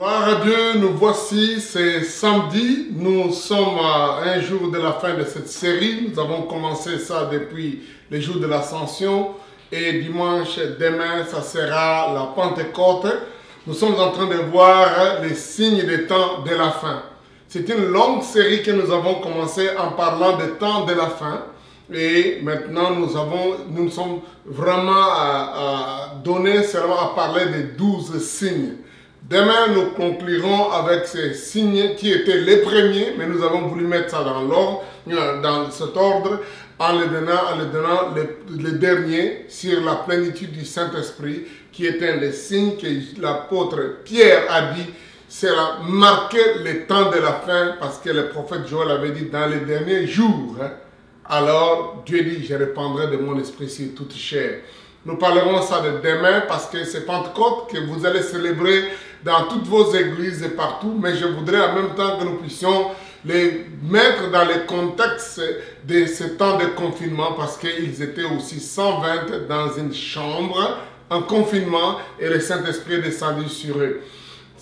Gloire à Dieu, nous voici, c'est samedi, nous sommes à un jour de la fin de cette série. Nous avons commencé ça depuis le jour de l'Ascension et dimanche, demain, ça sera la Pentecôte. Nous sommes en train de voir les signes des temps de la fin. C'est une longue série que nous avons commencé en parlant des temps de la fin. Et maintenant, nous sommes vraiment donnés seulement à parler des 12 signes. Demain, nous conclurons avec ces signes qui étaient les premiers, mais nous avons voulu mettre ça dans l'ordre, dans cet ordre, en le donnant le dernier sur la plénitude du Saint-Esprit, qui est un des signes que l'apôtre Pierre a dit, c'est marquer le temps de la fin, parce que le prophète Joël avait dit dans les derniers jours, alors Dieu dit, je répandrai de mon esprit sur toute chair. Nous parlerons ça de demain parce que c'est Pentecôte que vous allez célébrer dans toutes vos églises et partout, mais je voudrais en même temps que nous puissions les mettre dans le contexte de ce temps de confinement parce qu'ils étaient aussi 120 dans une chambre en confinement et le Saint-Esprit est descendu sur eux.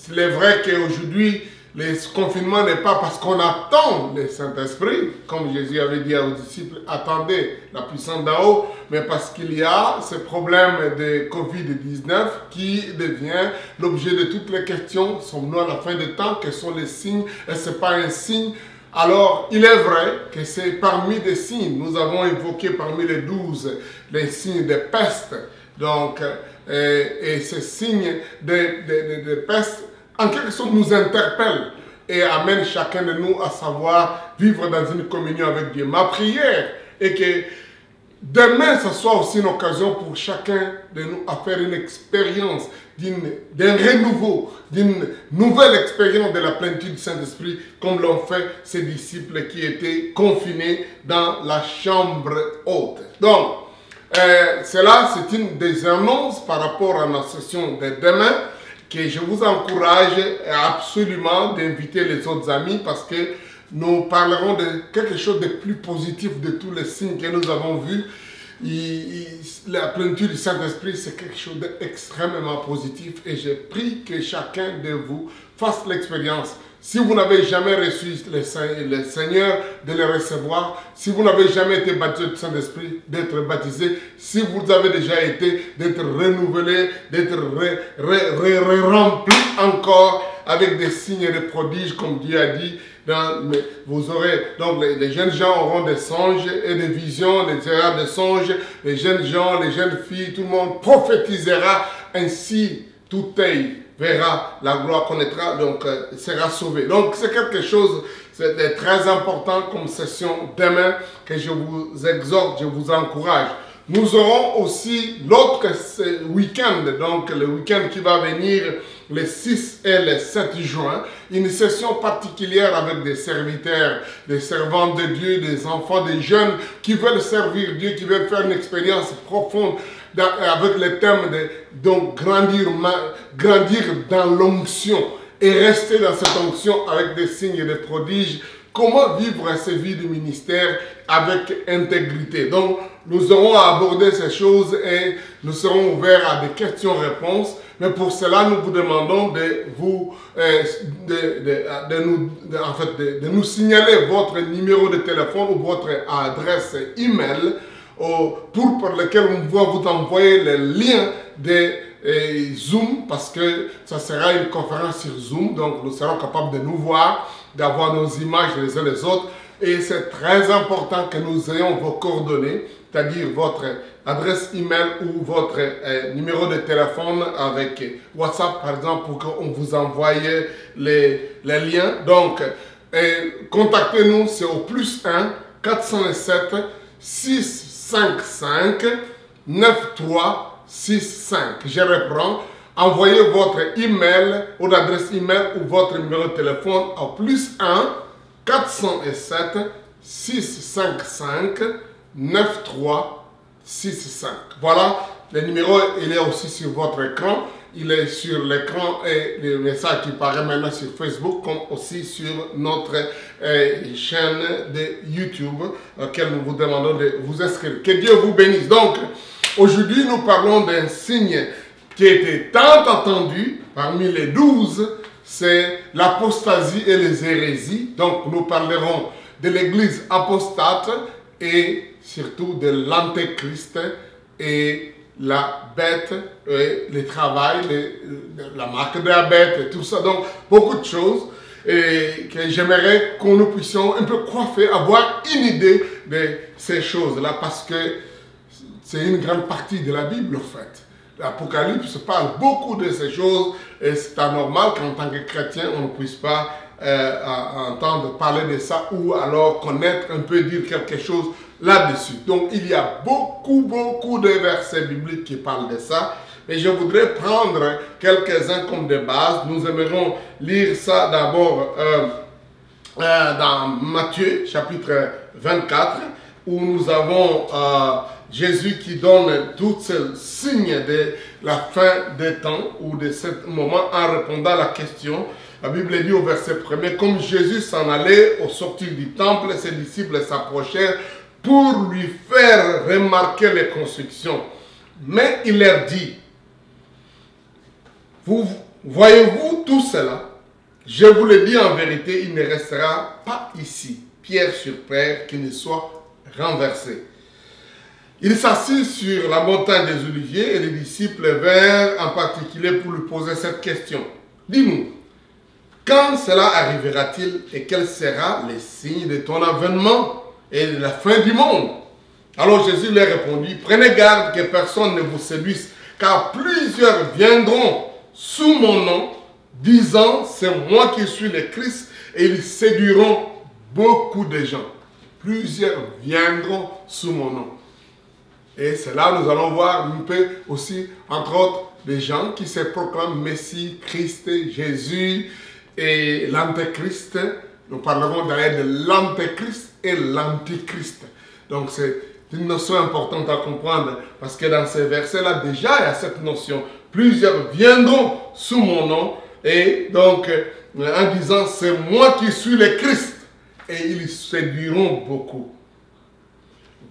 Il est vrai qu'aujourd'hui, le confinement n'est pas parce qu'on attend le Saint-Esprit, comme Jésus avait dit aux disciples, attendez la puissance d'en haut, mais parce qu'il y a ce problème de Covid-19 qui devient l'objet de toutes les questions. Sommes-nous à la fin des temps? Quels sont les signes? Est-ce pas un signe? Alors, il est vrai que c'est parmi les signes, nous avons évoqué parmi les 12 les signes de peste. Donc, et ces signes de peste, en quelque sorte, nous interpelle et amène chacun de nous à savoir vivre dans une communion avec Dieu. Ma prière est que demain, ce soit aussi une occasion pour chacun de nous à faire une expérience d'un renouveau, d'une nouvelle expérience de la plénitude du Saint-Esprit, comme l'ont fait ces disciples qui étaient confinés dans la chambre haute. Donc, cela, c'est une des annonces par rapport à notre session de demain, que je vous encourage absolument d'inviter les autres amis parce que nous parlerons de quelque chose de plus positif de tous les signes que nous avons vus. La plénitude du Saint-Esprit, c'est quelque chose d'extrêmement positif et je prie que chacun de vous fasse l'expérience. Si vous n'avez jamais reçu le Seigneur, de le recevoir. Si vous n'avez jamais été baptisé du Saint-Esprit, d'être baptisé. Si vous avez déjà été, d'être renouvelé, d'être rempli encore avec des signes et des prodiges, comme Dieu a dit. Vous aurez, donc les jeunes gens auront des songes et des visions, les erreurs de songes. Les jeunes gens, les jeunes filles, tout le monde prophétisera. Ainsi, tout œil verra la gloire, connaîtra, donc sera sauvé. Donc c'est quelque chose de très important comme session demain que je vous exhorte, je vous encourage. Nous aurons aussi l'autre week-end, donc le week-end qui va venir le 6 et le 7 juin, une session particulière avec des serviteurs, des servantes de Dieu, des enfants, des jeunes qui veulent servir Dieu, qui veulent faire une expérience profonde avec le thème de donc grandir dans l'onction et rester dans cette onction avec des signes et des prodiges. Comment vivre ces vies de ministère avec intégrité. Donc, nous aurons à aborder ces choses et nous serons ouverts à des questions-réponses. Mais pour cela, nous vous demandons de nous signaler votre numéro de téléphone ou votre adresse email pour lequel on va vous envoyer le lien de Zoom parce que ça sera une conférence sur Zoom. Donc, nous serons capables de nous voir, d'avoir nos images les uns les autres. Et c'est très important que nous ayons vos coordonnées, c'est-à-dire votre adresse email ou votre numéro de téléphone avec WhatsApp, par exemple, pour qu'on vous envoie les liens. Donc, contactez-nous, c'est au +1 407 655 9365. Je reprends. Envoyez votre email ou l'adresse email ou votre numéro de téléphone au +1 407 655 9365. Voilà, le numéro, il est aussi sur votre écran. Il est sur l'écran et le message qui paraît maintenant sur Facebook, comme aussi sur notre chaîne de YouTube, à laquelle nous vous demandons de vous inscrire. Que Dieu vous bénisse. Donc, aujourd'hui, nous parlons d'un signe qui était tant attendu parmi les 12, c'est l'apostasie et les hérésies. Donc nous parlerons de l'église apostate et surtout de l'antéchrist et la bête, et le travail, la marque de la bête et tout ça. Donc beaucoup de choses et que j'aimerais que nous puissions un peu coiffer, avoir une idée de ces choses-là parce que c'est une grande partie de la Bible en fait. L'Apocalypse parle beaucoup de ces choses et c'est anormal qu'en tant que chrétien, on ne puisse pas entendre parler de ça ou alors connaître un peu, dire quelque chose là-dessus. Donc, il y a beaucoup de versets bibliques qui parlent de ça. Et je voudrais prendre quelques-uns comme de base. Nous aimerons lire ça d'abord dans Matthieu, chapitre 24, où nous avons Jésus qui donne tous ces signes de la fin des temps ou de ce moment en répondant à la question. La Bible dit au verset 1er, comme Jésus s'en allait au sortir du temple, ses disciples s'approchèrent pour lui faire remarquer les constructions. Mais il leur dit, voyez-vous tout cela? Je vous le dis en vérité, il ne restera pas ici, pierre sur pierre, qui ne soit renversé. Il s'assit sur la montagne des Oliviers et les disciples vinrent en particulier pour lui poser cette question. Dis-nous, quand cela arrivera-t-il et quel sera le signe de ton avènement et de la fin du monde? Alors Jésus leur répondit, prenez garde que personne ne vous séduise, car plusieurs viendront sous mon nom, disant, c'est moi qui suis le Christ, et ils séduiront beaucoup de gens. Plusieurs viendront sous mon nom. Et c'est là où nous allons voir un peu aussi, entre autres, des gens qui se proclament Messie, Christ, Jésus et l'Antéchrist. Nous parlerons d'ailleurs de l'Antéchrist et l'Antichrist. Donc c'est une notion importante à comprendre parce que dans ces versets-là, déjà, il y a cette notion. Plusieurs viendront sous mon nom et donc en disant, c'est moi qui suis le Christ. Et ils séduiront beaucoup.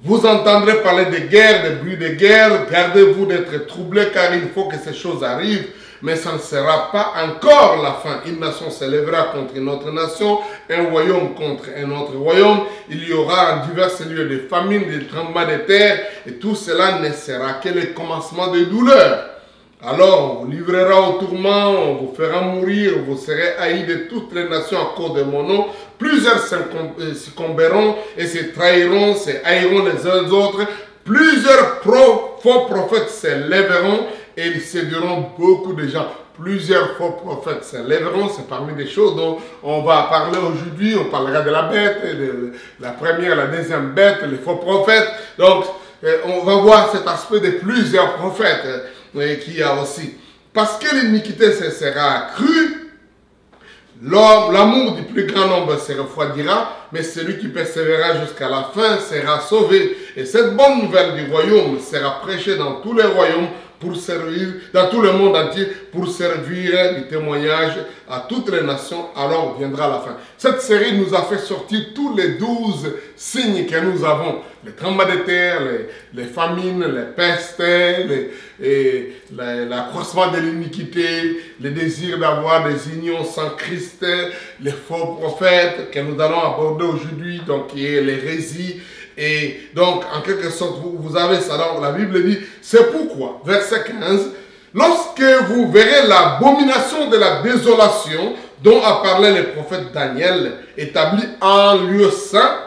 Vous entendrez parler de guerre, de bruit de guerre. Gardez-vous d'être troublés car il faut que ces choses arrivent. Mais ça ne sera pas encore la fin. Une nation s'élèvera contre une autre nation, un royaume contre un autre royaume. Il y aura en divers lieux des famines, des tremblements de terre. Et tout cela ne sera que le commencement des douleurs. Alors on vous livrera au tourment, on vous fera mourir, vous serez haïs de toutes les nations à cause de mon nom. Plusieurs succomberont et se trahiront, se haïront les uns les autres. Plusieurs faux prophètes se lèveront et ils séduiront beaucoup de gens. Plusieurs faux prophètes se lèveront, c'est parmi des choses dont on va parler aujourd'hui. On parlera de la bête, de la première, la deuxième bête, les faux prophètes. Donc on va voir cet aspect de plusieurs prophètes qu'il y a aussi. Parce que l'iniquité sera accrue, l'amour du plus grand nombre se refroidira, mais celui qui persévérera jusqu'à la fin sera sauvé. Et cette bonne nouvelle du royaume sera prêchée dans tous les royaumes pour servir, dans tout le monde entier, pour servir du témoignage à toutes les nations, alors viendra la fin. Cette série nous a fait sortir tous les 12 signes que nous avons. Les tremblements de terre, les famines, les pestes, l'accroissement de l'iniquité, le désir d'avoir des unions sans Christ, les faux prophètes que nous allons aborder aujourd'hui, donc qui est l'hérésie. Et donc, en quelque sorte, vous avez ça. Donc, la Bible dit, c'est pourquoi, verset 15, lorsque vous verrez l'abomination de la désolation dont a parlé le prophète Daniel, établi en lieu saint,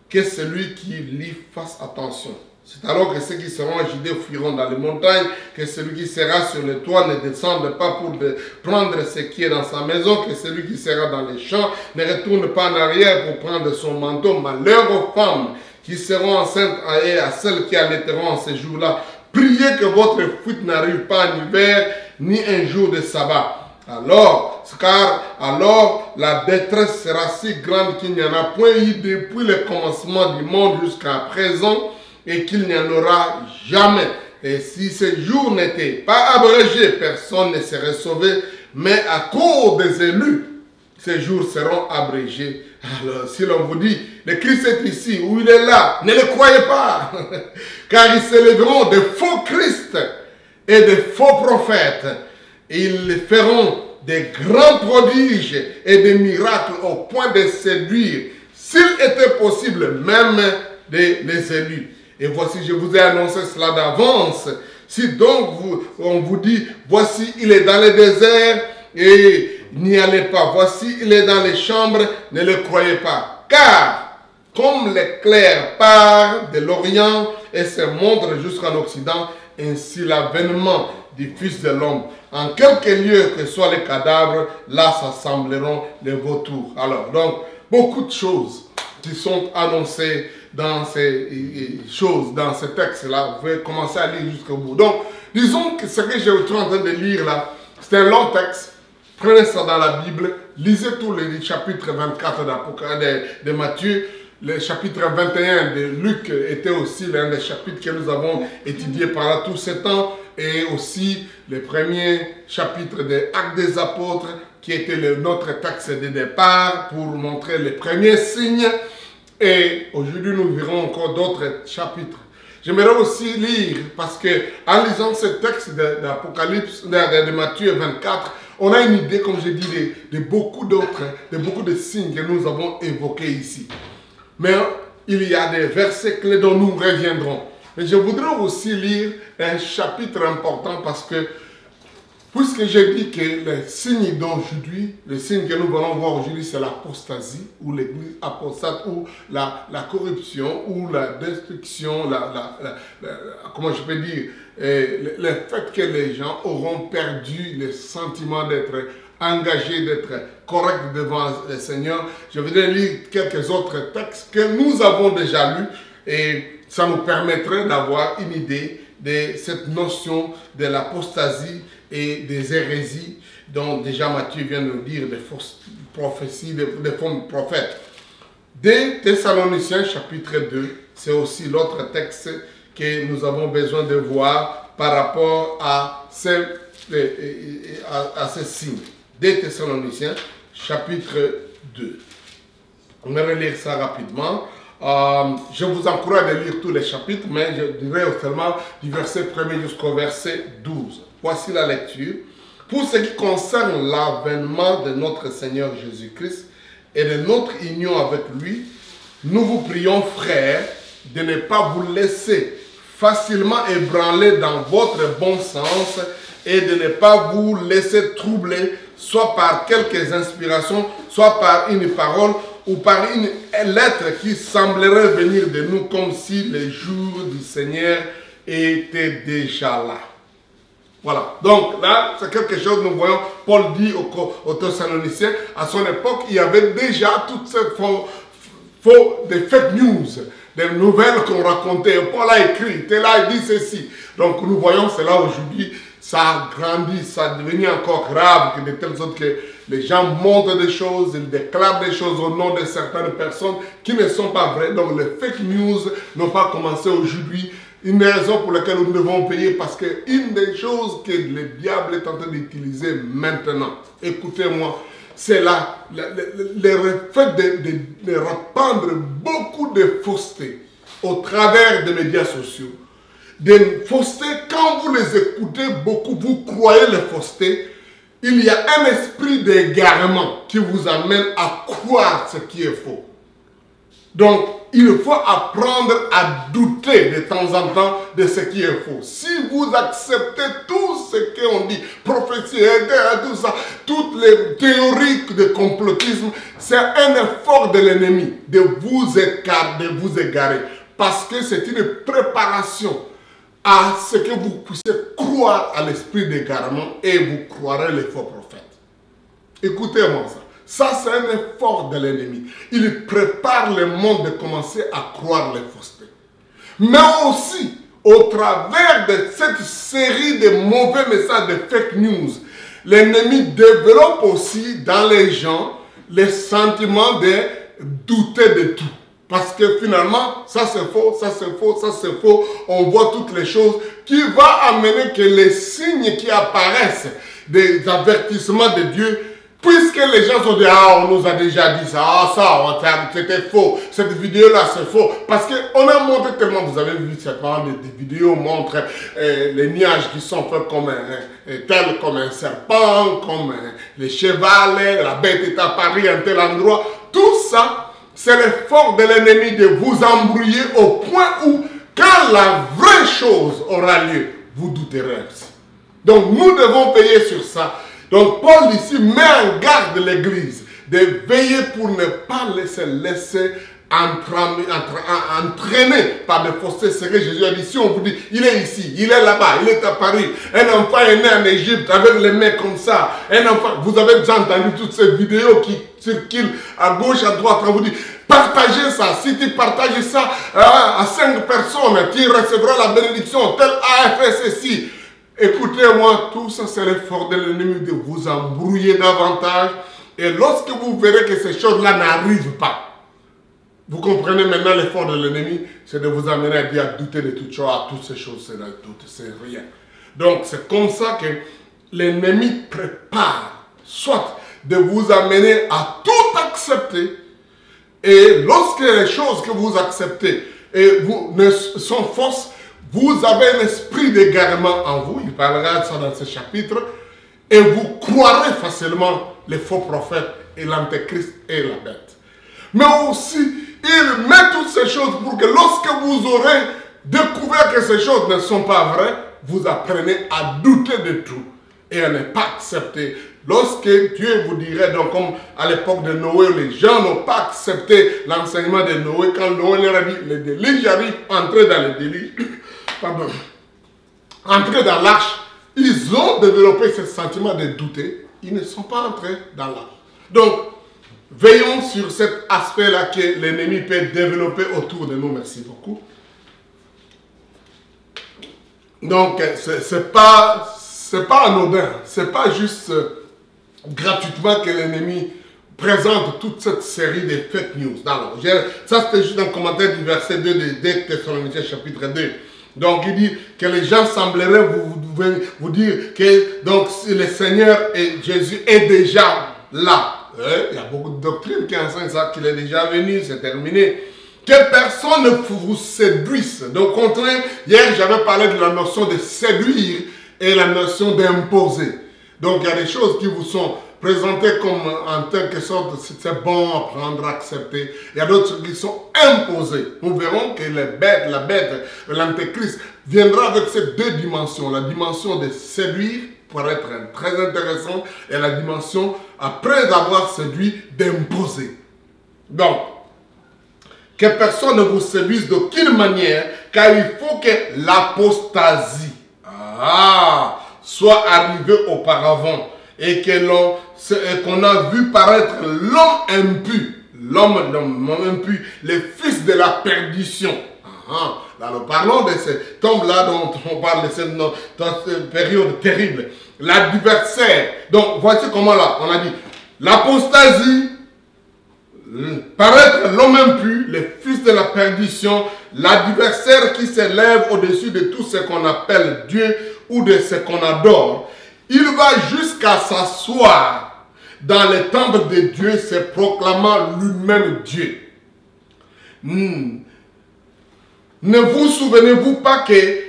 que celui qui lit fasse attention. C'est alors que ceux qui seront en Judée fuiront dans les montagnes, que celui qui sera sur le toit ne descende pas pour prendre ce qui est dans sa maison, que celui qui sera dans les champs ne retourne pas en arrière pour prendre son manteau. Malheur aux femmes qui seront enceintes et à celles qui allaiteront en ces jours-là. Priez que votre fuite n'arrive pas en hiver, ni un jour de sabbat. Car alors la détresse sera si grande qu'il n'y en a point eu depuis le commencement du monde jusqu'à présent, et qu'il n'y en aura jamais. Et si ces jours n'étaient pas abrégés, personne ne serait sauvé, mais à cause des élus, ces jours seront abrégés. Alors, si l'on vous dit, le Christ est ici, ou il est là, ne le croyez pas, car ils s'élèveront de faux Christ et de faux prophètes. Ils feront des grands prodiges et des miracles au point de séduire, s'il était possible, même les élus. Et voici, je vous ai annoncé cela d'avance. Si donc on vous dit, voici, il est dans le désert, et n'y allez pas. Voici, il est dans les chambres, ne le croyez pas. Car, comme l'éclair part de l'Orient et se montre jusqu'en Occident, ainsi l'avènement du Fils de l'homme. En quelque lieu que soient les cadavres, là s'assembleront les vautours. Alors, donc, beaucoup de choses qui sont annoncées dans ces choses, dans ces textes-là. Vous pouvez commencer à lire jusqu'au bout. Donc, disons que ce que je suis en train de lire là, c'est un long texte. Prenez ça dans la Bible, lisez tous les chapitres 24 de Matthieu. Le chapitre 21 de Luc était aussi l'un des chapitres que nous avons étudié pendant tout ce temps. Et aussi le premier chapitre des Actes des Apôtres, qui était notre texte de départ pour montrer les premiers signes. Et aujourd'hui, nous verrons encore d'autres chapitres. J'aimerais aussi lire, parce que en lisant ce texte d'Apocalypse, de Matthieu 24, on a une idée, comme je dis, de beaucoup d'autres, de beaucoup de signes que nous avons évoqués ici. Mais il y a des versets clés dont nous reviendrons. Mais je voudrais aussi lire un chapitre important parce que, puisque j'ai dit que les signes d'aujourd'hui, les signes que nous allons voir aujourd'hui, c'est l'apostasie, ou l'église apostate, ou la corruption, ou la destruction, comment je peux dire, le fait que les gens auront perdu le sentiment d'être engagés, d'être corrects devant le Seigneur. Je voudrais lire quelques autres textes que nous avons déjà lus et ça nous permettrait d'avoir une idée de cette notion de l'apostasie et des hérésies dont déjà Matthieu vient de nous dire, des fausses prophéties, des faux prophètes. Des Thessaloniciens chapitre 2, c'est aussi l'autre texte que nous avons besoin de voir par rapport à ces signes. Des Thessaloniciens chapitre 2. On va lire ça rapidement. Je vous encourage de lire tous les chapitres, mais je dirais seulement du verset 1er jusqu'au verset 12. Voici la lecture. Pour ce qui concerne l'avènement de notre Seigneur Jésus-Christ et de notre union avec lui, nous vous prions, frères, de ne pas vous laisser facilement ébranler dans votre bon sens et de ne pas vous laisser troubler, soit par quelques inspirations, soit par une parole ou par une lettre qui semblerait venir de nous comme si les jours du Seigneur étaient déjà là. Voilà. Donc là, c'est quelque chose, nous voyons, Paul dit aux Thessaloniciens, à son époque, il y avait déjà toutes ces des fake news, des nouvelles qu'on racontait. Paul a écrit, tel là, il dit ceci. Donc nous voyons cela aujourd'hui, ça a grandi, ça a devenu encore grave, de telle sorte que les gens montrent des choses, ils déclarent des choses au nom de certaines personnes qui ne sont pas vraies. Donc les fake news n'ont pas commencé aujourd'hui. Une raison pour laquelle nous devons payer, parce qu'une des choses que le diable est en train d'utiliser maintenant, écoutez-moi, c'est le fait de répandre beaucoup de fausseté au travers des médias sociaux. Des faussetés, quand vous les écoutez beaucoup, vous croyez les faussetés, il y a un esprit d'égarement qui vous amène à croire ce qui est faux. Donc, il faut apprendre à douter de temps en temps de ce qui est faux. Si vous acceptez tout ce qu'on dit, prophétie, tout ça, toutes les théories de complotisme, c'est un effort de l'ennemi de vous égarer. Parce que c'est une préparation à ce que vous puissiez croire à l'esprit d'égarement et vous croirez les faux prophètes. Écoutez-moi ça. Ça, c'est un effort de l'ennemi. Il prépare le monde de commencer à croire les faussetés. Mais aussi, au travers de cette série de mauvais messages, de fake news, l'ennemi développe aussi dans les gens le sentiment de douter de tout. Parce que finalement, ça c'est faux, ça c'est faux, ça c'est faux. On voit toutes les choses qui vont amener que les signes qui apparaissent des avertissements de Dieu, puisque puisque les gens sont dit, ah, on nous a déjà dit ça, ah, ça, c'était faux, cette vidéo-là, c'est faux. Parce qu'on a montré tellement, vous avez vu, des vidéos montrent les nuages qui sont faits comme tels comme un serpent, comme les chevals, la bête est apparue à un tel endroit. Tout ça, c'est l'effort de l'ennemi de vous embrouiller au point où, quand la vraie chose aura lieu, vous douterez aussi. Donc, nous devons veiller sur ça. Donc, Paul ici met en garde l'Église de veiller pour ne pas laisser entraîner par des faussetés. C'est que Jésus a dit, si on vous dit, il est ici, il est là-bas, il est à Paris, un enfant est né en Égypte avec les mains comme ça, un enfant, vous avez déjà entendu toutes ces vidéos qui circulent à gauche, à droite, on vous dit, partagez ça, si tu partages ça à 5 personnes, tu recevras la bénédiction, tel a fait ceci. Écoutez-moi, tout ça c'est l'effort de l'ennemi de vous embrouiller davantage. Et lorsque vous verrez que ces choses-là n'arrivent pas, vous comprenez maintenant l'effort de l'ennemi, c'est de vous amener à dire, à douter de toutes choses, à toutes ces choses, c'est la doute, c'est rien. Donc c'est comme ça que l'ennemi prépare, soit de vous amener à tout accepter, et lorsque les choses que vous acceptez et vous sont fausses, vous avez un esprit d'égarement en vous, il parlera de ça dans ce chapitre, et vous croirez facilement les faux prophètes et l'antéchrist et la bête. Mais aussi, il met toutes ces choses pour que lorsque vous aurez découvert que ces choses ne sont pas vraies, vous apprenez à douter de tout et à ne pas accepter. Lorsque Dieu vous dirait, donc comme à l'époque de Noé, les gens n'ont pas accepté l'enseignement de Noé, quand Noé leur a dit, le déluge arrive, entrez dans le déluge, pardon, entrez dans l'arche, ils ont développé ce sentiment de douter, ils ne sont pas entrés dans l'arche. Donc, veillons sur cet aspect-là que l'ennemi peut développer autour de nous. Merci beaucoup. Donc, c'est pas anodin, c'est pas juste gratuitement que l'ennemi présente toute cette série de fake news. Non, ça c'était juste un commentaire du verset 2 de 2 Thessaloniciens chapitre 2. Donc il dit que les gens sembleraient vous dire que donc, le Seigneur et Jésus est déjà là. Il y a beaucoup de doctrines qui enseignent ça, qu'il est déjà venu, c'est terminé. Que personne ne vous séduise. Donc, au contraire, hier, j'avais parlé de la notion de séduire et la notion d'imposer. Donc, il y a des choses qui vous sont présentées comme en quelque sorte, c'est bon à prendre, à accepter. Il y a d'autres qui sont imposées. Nous verrons que la bête, l'antéchrist, viendra avec ces deux dimensions. La dimension de séduire, pour être très intéressant, et la dimension, après avoir séduit, d'imposer. Donc, que personne ne vous séduise d'aucune manière, car il faut que l'apostasie soit arrivée auparavant et qu'on a vu paraître l'homme impu, les fils de la perdition. Là, nous parlons de cet homme-là dont on parle de cette période terrible. L'adversaire. Donc, voici comment là, on a dit, l'apostasie, paraître l'homme impu, les fils de la perdition, l'adversaire qui s'élève au-dessus de tout ce qu'on appelle Dieu ou de ce qu'on adore. Il va jusqu'à s'asseoir dans le temple de Dieu, se proclamant lui-même Dieu. Ne vous souvenez-vous pas que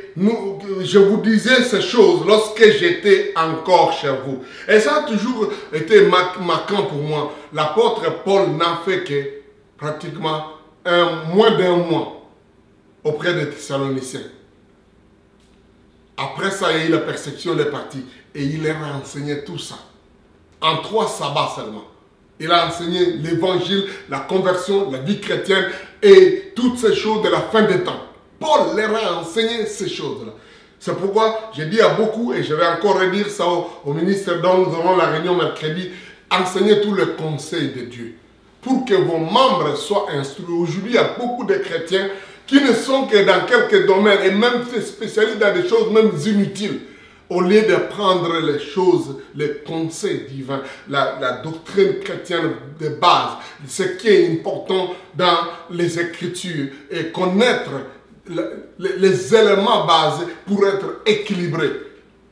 je vous disais ces choses lorsque j'étais encore chez vous? Et ça a toujours été marquant pour moi. L'apôtre Paul n'a fait que pratiquement moins d'un mois auprès des Thessaloniciens. Après ça, il y a eu la persécution, il est parti. Et il leur a enseigné tout ça. En 3 sabbats seulement. Il a enseigné l'évangile, la conversion, la vie chrétienne et toutes ces choses de la fin des temps. Paul leur a enseigné ces choses-là. C'est pourquoi j'ai dit à beaucoup, et je vais encore redire ça au ministre dont nous aurons la réunion mercredi, enseignez tout le conseil de Dieu pour que vos membres soient instruits. Aujourd'hui, il y a beaucoup de chrétiens qui ne sont que dans quelques domaines et même spécialisés dans des choses même inutiles. Au lieu de prendre les choses, les conseils divins, la doctrine chrétienne de base, ce qui est important dans les Écritures et connaître les éléments basés pour être équilibré.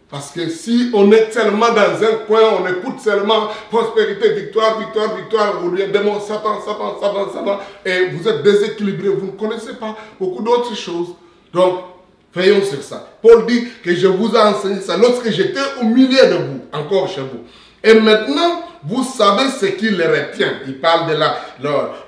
Parce que si on est seulement dans un coin, on écoute seulement prospérité, victoire, victoire, victoire, ou bien démon, Satan, Satan, Satan, Satan, et vous êtes déséquilibré, vous ne connaissez pas beaucoup d'autres choses. Donc, veillons sur ça. Paul dit que je vous ai enseigné ça lorsque j'étais au milieu de vous, encore chez vous. Et maintenant, vous savez ce qui les retient. Il parle de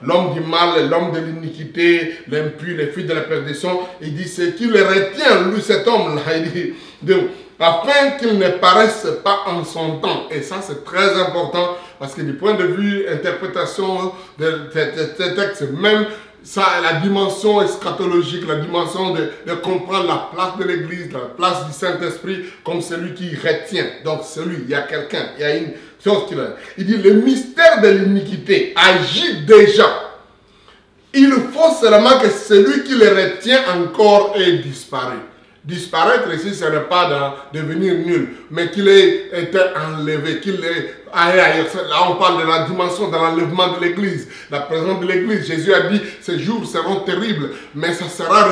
l'homme du mal, l'homme de l'iniquité, l'impur, les filles de la perdition. Il dit ce qui les retient, lui, cet homme-là. Il dit, afin qu'il ne paraisse pas en son temps. Et ça, c'est très important parce que du point de vue interprétation de ces textes, même ça, la dimension eschatologique, la dimension de comprendre la place de l'Église, la place du Saint-Esprit comme celui qui retient. Donc, celui, il y a quelqu'un, il y a une chose qui l'a. Il dit, le mystère de l'iniquité agit déjà. Il faut seulement que celui qui le retient encore ait disparu. Disparaître ici, ce n'est pas de devenir nul, mais qu'il ait été enlevé, qu'il ait ailleurs. Là, on parle de la dimension de l'enlèvement de l'Église, la présence de l'Église. Jésus a dit, ces jours seront terribles, mais ça sera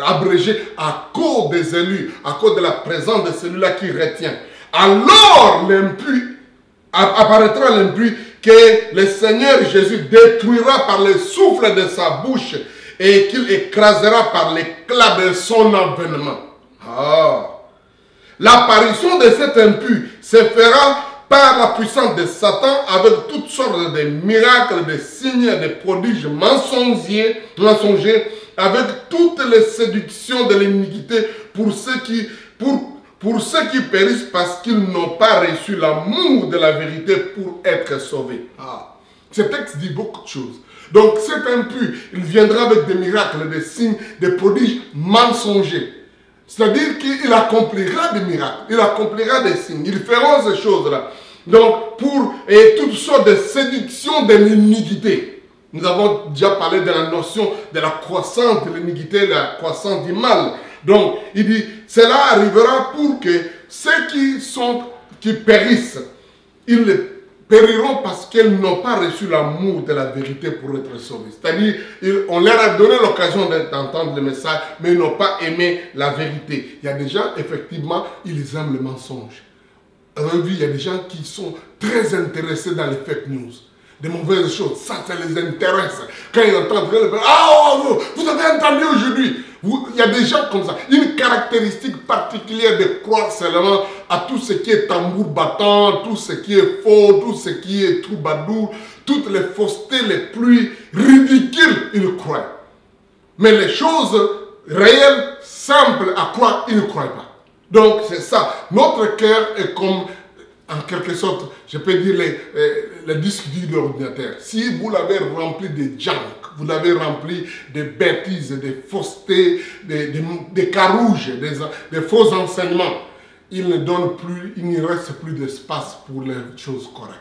abrégé à cause des élus, à cause de la présence de celui-là qui retient. Alors, apparaîtra l'impur que le Seigneur Jésus détruira par le souffle de sa bouche et qu'il écrasera par l'éclat de son avènement. L'apparition de cet impur se fera par la puissance de Satan avec toutes sortes de miracles, de signes, de prodiges mensongers, avec toutes les séductions de l'iniquité pour ceux qui périssent parce qu'ils n'ont pas reçu l'amour de la vérité pour être sauvés. Ce texte dit beaucoup de choses. Donc cet impur, il viendra avec des miracles, des signes, des prodiges mensongers. C'est-à-dire qu'il accomplira des miracles, il accomplira des signes, ils feront ces choses-là. Donc et toutes sortes de séductions de l'iniquité. Nous avons déjà parlé de la notion de la croissance de l'iniquité, la croissance du mal. Donc il dit, cela arrivera pour que ceux qui périssent, ils périront parce qu'ils n'ont pas reçu l'amour de la vérité pour être sauvés. C'est-à-dire, on leur a donné l'occasion d'entendre le message, mais ils n'ont pas aimé la vérité. Il y a des gens, effectivement, ils aiment le mensonge. Il y a des gens qui sont très intéressés dans les fake news. Des mauvaises choses, ça les intéresse. Quand ils entendent, vous avez entendu aujourd'hui. Il y a des gens comme ça. Une caractéristique particulière de croire seulement à tout ce qui est tambour battant, tout ce qui est faux, tout ce qui est troubadour, toutes les faussetés les plus ridicules, ils croient. Mais les choses réelles, simples à croire, ils ne croient pas. Donc c'est ça. Notre cœur est comme, en quelque sorte, je peux dire le disque dur de l'ordinateur. Si vous l'avez rempli de junk, vous l'avez rempli de bêtises, de faussetés, de carouges, des faux enseignements, il ne reste plus d'espace pour les choses correctes.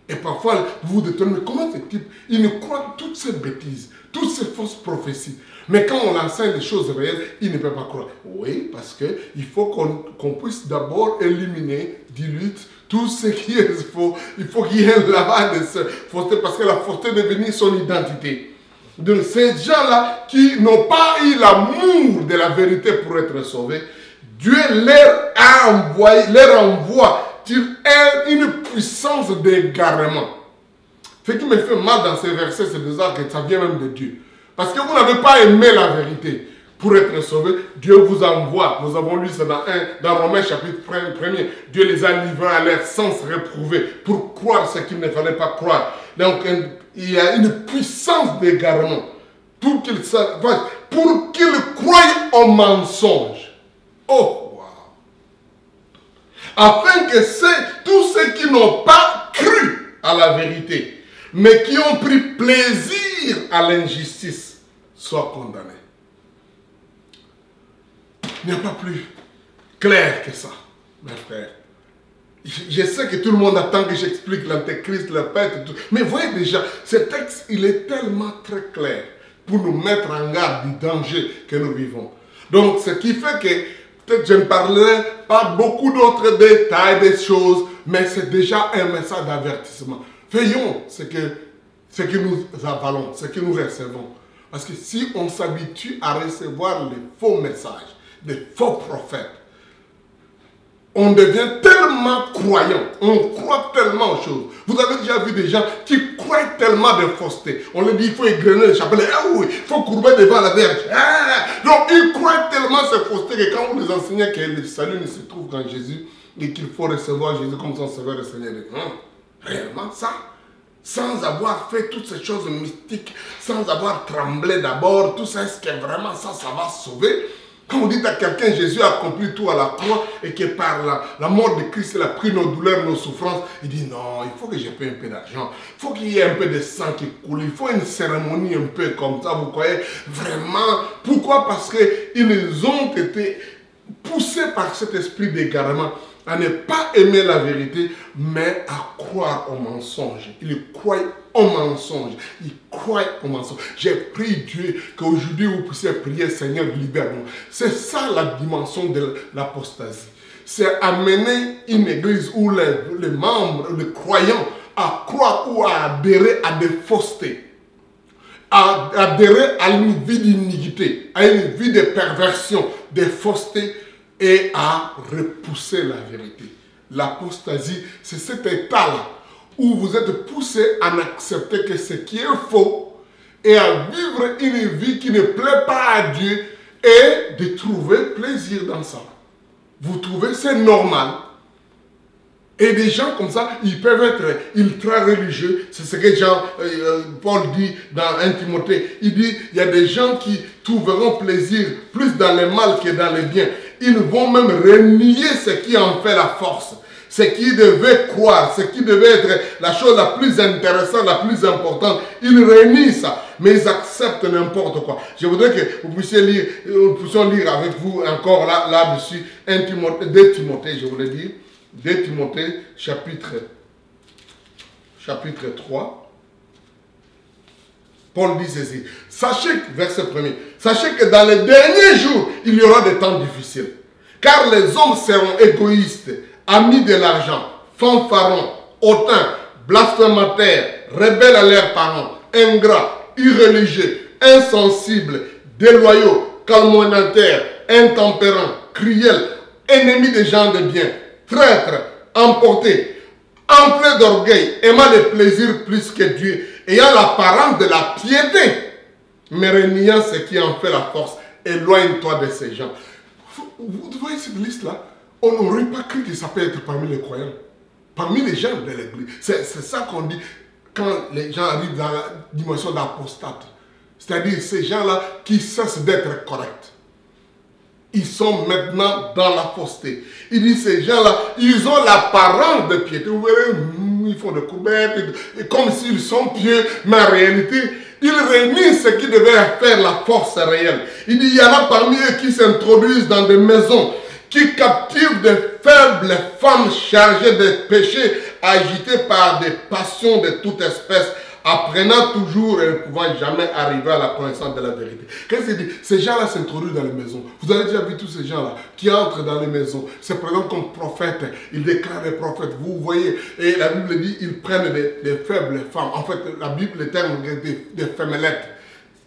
Et parfois, vous vous détonnez, mais comment ce type, il ne croit toutes ces bêtises, toutes ces fausses prophéties. Mais quand on enseigne des choses réelles, il ne peut pas croire. Oui, parce qu'il faut qu'on puisse d'abord éliminer, diluer tout ce qui est faux. Il faut qu'il y ait un lavage de ce fausseté, parce que la fausseté est devenue son identité. Donc ces gens-là qui n'ont pas eu l'amour de la vérité pour être sauvés, Dieu leur envoie une puissance d'égarement. Ce qui me fait mal dans ces versets, c'est de dire que ça vient même de Dieu. Parce que vous n'avez pas aimé la vérité pour être sauvé. Dieu vous envoie. Nous avons lu ça dans Romains chapitre 1er. Dieu les a livrés à leur sens réprouvé pour croire ce qu'il ne fallait pas croire. Donc il y a une puissance d'égarement pour qu'ils croient au mensonge. Oh, wow. Afin que tous ceux qui n'ont pas cru à la vérité, mais qui ont pris plaisir à l'injustice, soient condamnés. Il n'y a pas plus clair que ça, mes frères. Je sais que tout le monde attend que j'explique l'antéchrist, le pète et tout. Mais voyez déjà, ce texte, il est tellement très clair pour nous mettre en garde du danger que nous vivons. Donc, ce qui fait que, peut-être je ne parlerai pas beaucoup d'autres détails, des choses, mais c'est déjà un message d'avertissement. Veillons ce que nous avalons, ce que nous recevons. Parce que si on s'habitue à recevoir les faux messages, des faux prophètes, On devient tellement croyant, on croit tellement aux choses. Vous avez déjà vu des gens qui croient tellement de fausseté. On leur dit il faut égrener le chapelet, ah oui, il faut courber devant la Vierge. Ah! Donc ils croient tellement ces faussetés que quand vous les enseignez que le salut ne se trouve qu'en Jésus et qu'il faut recevoir Jésus comme son sauveur et Seigneur, réellement ça, sans avoir fait toutes ces choses mystiques, sans avoir tremblé d'abord, tout ça, est-ce que vraiment ça va sauver? Quand vous dites à quelqu'un, Jésus a accompli tout à la croix et que par la mort de Christ, il a pris nos douleurs, nos souffrances, il dit non, il faut que je paye un peu d'argent, il faut qu'il y ait un peu de sang qui coule, il faut une cérémonie un peu comme ça, vous croyez vraiment? Pourquoi? Parce qu'ils ont été poussés par cet esprit d'égarement à ne pas aimer la vérité, mais à croire au mensonge. Ils croient au mensonge. Ils croient au mensonge. J'ai prié Dieu qu'aujourd'hui vous puissiez prier, Seigneur, libère-nous. C'est ça la dimension de l'apostasie. C'est amener une église où les membres, les croyants, à croire ou à adhérer à des faussetés, à adhérer à une vie d'iniquité, à une vie de perversion, de fausseté, et à repousser la vérité. L'apostasie, c'est cet état-là où vous êtes poussé à n'accepter que ce qui est faux et à vivre une vie qui ne plaît pas à Dieu et de trouver plaisir dans ça. Vous trouvez c'est normal. Et des gens comme ça, ils peuvent être ultra religieux. C'est ce que Paul dit dans 1 Timothée. Il dit, il y a des gens qui trouveront plaisir plus dans le mal que dans le bien. Ils vont même renier ce qui en fait la force. Ce qui devait croire, ce qui devait être la chose la plus intéressante, la plus importante. Ils renient ça, mais ils acceptent n'importe quoi. Je voudrais que vous puissiez lire, nous puissions lire avec vous encore là-dessus 2 Timothée, je voulais dire. 2 Timothée, chapitre 3. Paul dit ceci. Sachez, verset 1er, sachez que dans les derniers jours, il y aura des temps difficiles. Car les hommes seront égoïstes, amis de l'argent, fanfarons, hautains, blasphémateurs, rebelles à leurs parents, ingrats, irreligieux, insensibles, déloyaux, calomniateurs, intempérants, cruels, ennemis des gens de bien, traîtres, emportés, enflés d'orgueil, aimant le plaisir plus que Dieu, ayant l'apparence de la piété, mais reniant ce qui en fait la force. Éloigne-toi de ces gens. Vous voyez cette liste-là? On n'aurait pas cru que ça peut être parmi les croyants, parmi les gens de l'église. C'est ça qu'on dit quand les gens arrivent dans la dimension d'apostate. C'est-à-dire ces gens-là qui cessent d'être corrects. Ils sont maintenant dans la fausseté. Il dit ces gens-là, ils ont l'apparence de piété. Vous verrez, ils font des courbettes, comme s'ils sont pieux, mais en réalité, ils renient ce qui devait faire la force réelle. Il dit, il y en a parmi eux qui s'introduisent dans des maisons, qui captivent de faibles femmes chargées de péchés, agitées par des passions de toute espèce, apprenant toujours et ne pouvant jamais arriver à la connaissance de la vérité. Qu'est-ce qu'il dit? Ces gens-là s'introduisent dans les maisons. Vous avez déjà vu tous ces gens-là qui entrent dans les maisons, se présentent comme prophètes, ils déclarent des prophètes. Vous voyez, et la Bible dit, ils prennent des faibles femmes. En fait, la Bible, le terme des femmellettes.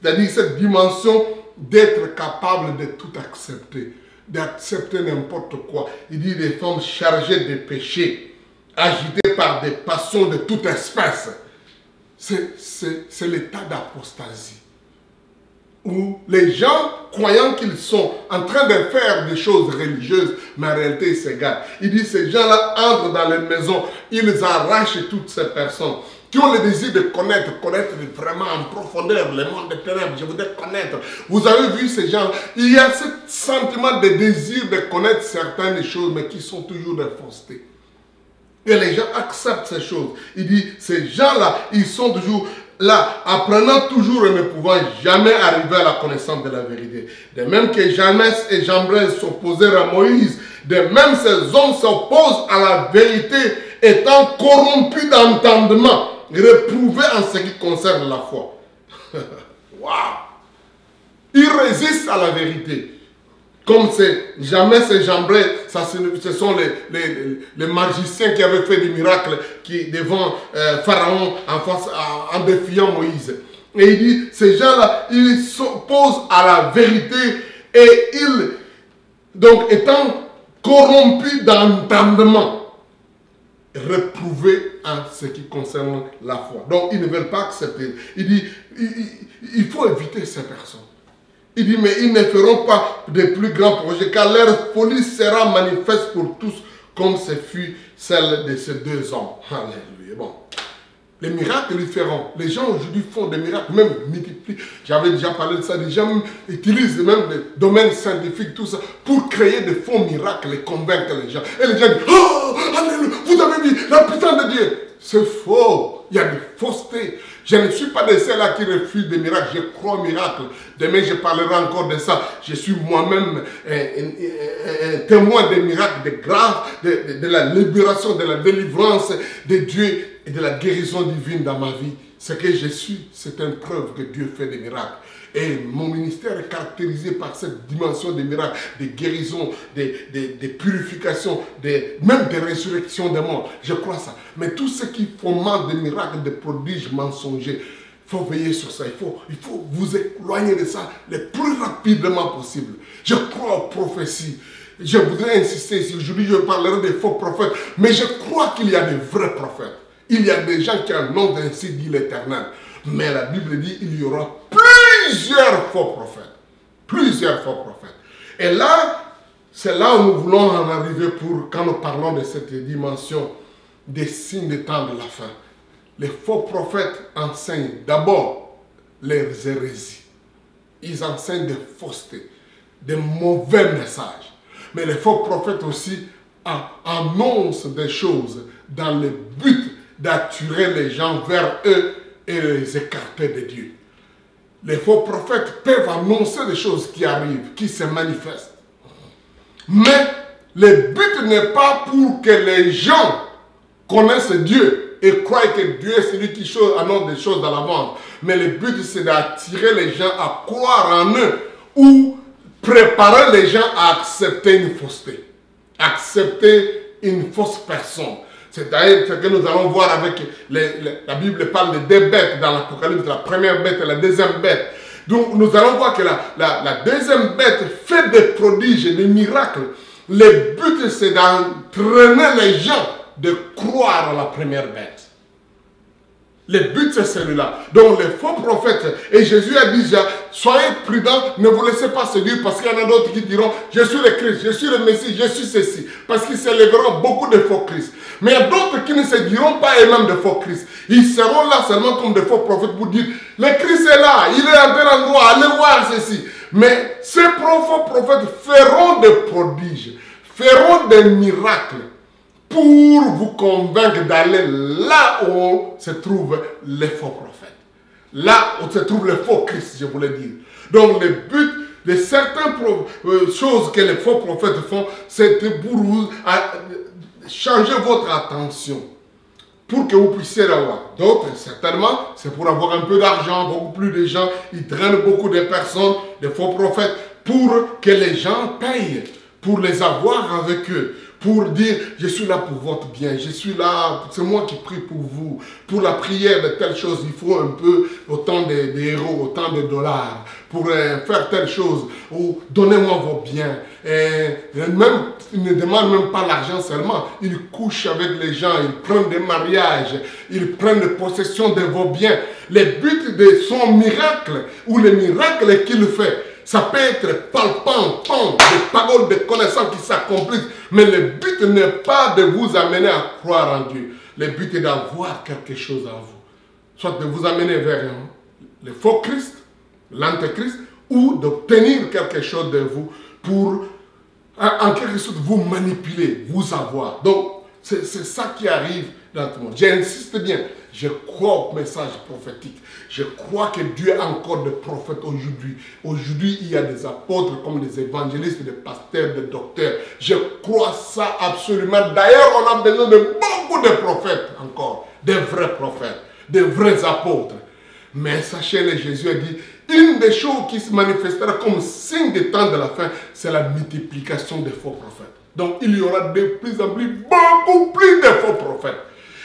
C'est-à-dire cette dimension d'être capable de tout accepter, d'accepter n'importe quoi. Il dit des femmes chargées de péchés, agitées par des passions de toute espèce. C'est l'état d'apostasie. Où les gens, croyant qu'ils sont en train de faire des choses religieuses, mais en réalité ils s'égarent. Il dit ces gens-là entrent dans les maisons, ils arrachent toutes ces personnes qui ont le désir de connaître vraiment en profondeur le monde des ténèbres. Je voudrais connaître. Vous avez vu ces gens, il y a ce sentiment de désir de connaître certaines choses, mais qui sont toujours des faussetés. Et les gens acceptent ces choses. Il dit, ces gens-là, ils sont toujours là, apprenant toujours et ne pouvant jamais arriver à la connaissance de la vérité. De même que Janès et Jambres s'opposèrent à Moïse, de même ces hommes s'opposent à la vérité, étant corrompus d'entendement, réprouvés en ce qui concerne la foi. Waouh! Ils résistent à la vérité. Comme jamais ces Jambres, ce sont les magiciens qui avaient fait des miracles devant Pharaon en défiant Moïse. Et il dit, ces gens-là, ils s'opposent à la vérité et ils, donc étant corrompus d'entendement, reprouvés en ce qui concerne la foi. Donc, ils ne veulent pas accepter. Il dit, il faut éviter ces personnes. Il dit, mais ils ne feront pas de plus grands projets, car leur folie sera manifeste pour tous, comme ce fut celle de ces deux hommes. Alléluia. Bon. Les miracles, ils feront. Les gens aujourd'hui font des miracles, même multiplient. J'avais déjà parlé de ça. Les gens utilisent même les domaines scientifiques, tout ça, pour créer de faux miracles et convaincre les gens. Et les gens disent, oh, alléluia, vous avez vu la puissance de Dieu. C'est faux. Il y a des faussetés. Je ne suis pas de ceux-là qui refusent des miracles. Je crois aux miracles. Demain, je parlerai encore de ça. Je suis moi-même un témoin des miracles, des grâces, de la libération, de la délivrance de Dieu et de la guérison divine dans ma vie. Ce que je suis, c'est une preuve que Dieu fait des miracles. Et mon ministère est caractérisé par cette dimension des miracles, des guérisons, des purifications, même des résurrections des morts. Je crois ça. Mais tous ceux qui fomentent des miracles, des prodiges mensongers, il faut veiller sur ça. Il faut vous éloigner de ça le plus rapidement possible. Je crois aux prophéties. Je voudrais insister ici. Aujourd'hui, je parlerai des faux prophètes. Mais je crois qu'il y a des vrais prophètes. Il y a des gens qui en ont ainsi dit l'Éternel. Mais la Bible dit qu'il y aura plusieurs faux prophètes. Plusieurs faux prophètes. Et là, c'est là où nous voulons en arriver pour, quand nous parlons de cette dimension des signes des temps de la fin. Les faux prophètes enseignent d'abord les hérésies. Ils enseignent des faussetés, des mauvais messages. Mais les faux prophètes aussi annoncent des choses dans le but d'attirer les gens vers eux et les écarter de Dieu. Les faux prophètes peuvent annoncer des choses qui arrivent, qui se manifestent. Mais le but n'est pas pour que les gens connaissent Dieu et croient que Dieu est celui qui annonce des choses à l'avance. Mais le but, c'est d'attirer les gens à croire en eux ou préparer les gens à accepter une fausseté, accepter une fausse personne. C'est-à-dire ce que nous allons voir avec la Bible parle de deux bêtes dans l'Apocalypse, la première bête et la deuxième bête. Donc nous allons voir que la deuxième bête fait des prodiges et des miracles. Le but c'est d'entraîner les gens de croire à la première bête. Le but c'est celui-là. Donc les faux prophètes, et Jésus a dit déjà, soyez prudents, ne vous laissez pas séduire parce qu'il y en a d'autres qui diront, je suis le Christ, je suis le Messie, je suis ceci. Parce qu'ils s'élèveront beaucoup de faux Christ. Mais il y a d'autres qui ne se diront pas eux-mêmes de faux Christ. Ils seront là seulement comme des faux prophètes pour dire, le Christ est là, il est à tel endroit, allez voir ceci. Mais ces faux prophètes feront des prodiges, feront des miracles pour vous convaincre d'aller là où se trouvent les faux prophètes. Là où se trouve le faux Christ, je voulais dire. Donc le but de certaines choses que les faux prophètes font, c'est pour vous changer votre attention, pour que vous puissiez l'avoir. D'autres, certainement, c'est pour avoir un peu d'argent, beaucoup plus de gens, ils traînent beaucoup de personnes, des faux prophètes, pour que les gens payent, pour les avoir avec eux, pour dire, je suis là pour votre bien, je suis là, c'est moi qui prie pour vous, pour la prière de telle chose, il faut un peu autant d'euros, autant de dollars, pour faire telle chose, ou donnez-moi vos biens. Et même, ils ne demandent même pas l'argent seulement, ils couchent avec les gens, ils prennent des mariages, ils prennent possession de vos biens. Le but de son miracle, ou le miracle qu'il fait, ça peut être palpant, des paroles de connaissances qui s'accomplissent, mais le but n'est pas de vous amener à croire en Dieu. Le but est d'avoir quelque chose en vous. Soit de vous amener vers le faux Christ, l'antéchrist, ou d'obtenir quelque chose de vous pour, en quelque sorte, vous manipuler, vous avoir. Donc, c'est ça qui arrive dans tout le monde. J'insiste bien, je crois au message prophétique. Je crois que Dieu a encore des prophètes aujourd'hui. Aujourd'hui, il y a des apôtres comme des évangélistes, des pasteurs, des docteurs. Je crois ça absolument. D'ailleurs, on a besoin de beaucoup de prophètes encore. Des vrais prophètes, des vrais apôtres. Mais sachez-le, Jésus a dit, une des choses qui se manifestera comme signe des temps de la fin, c'est la multiplication des faux prophètes. Donc, il y aura de plus en plus, beaucoup plus de faux prophètes.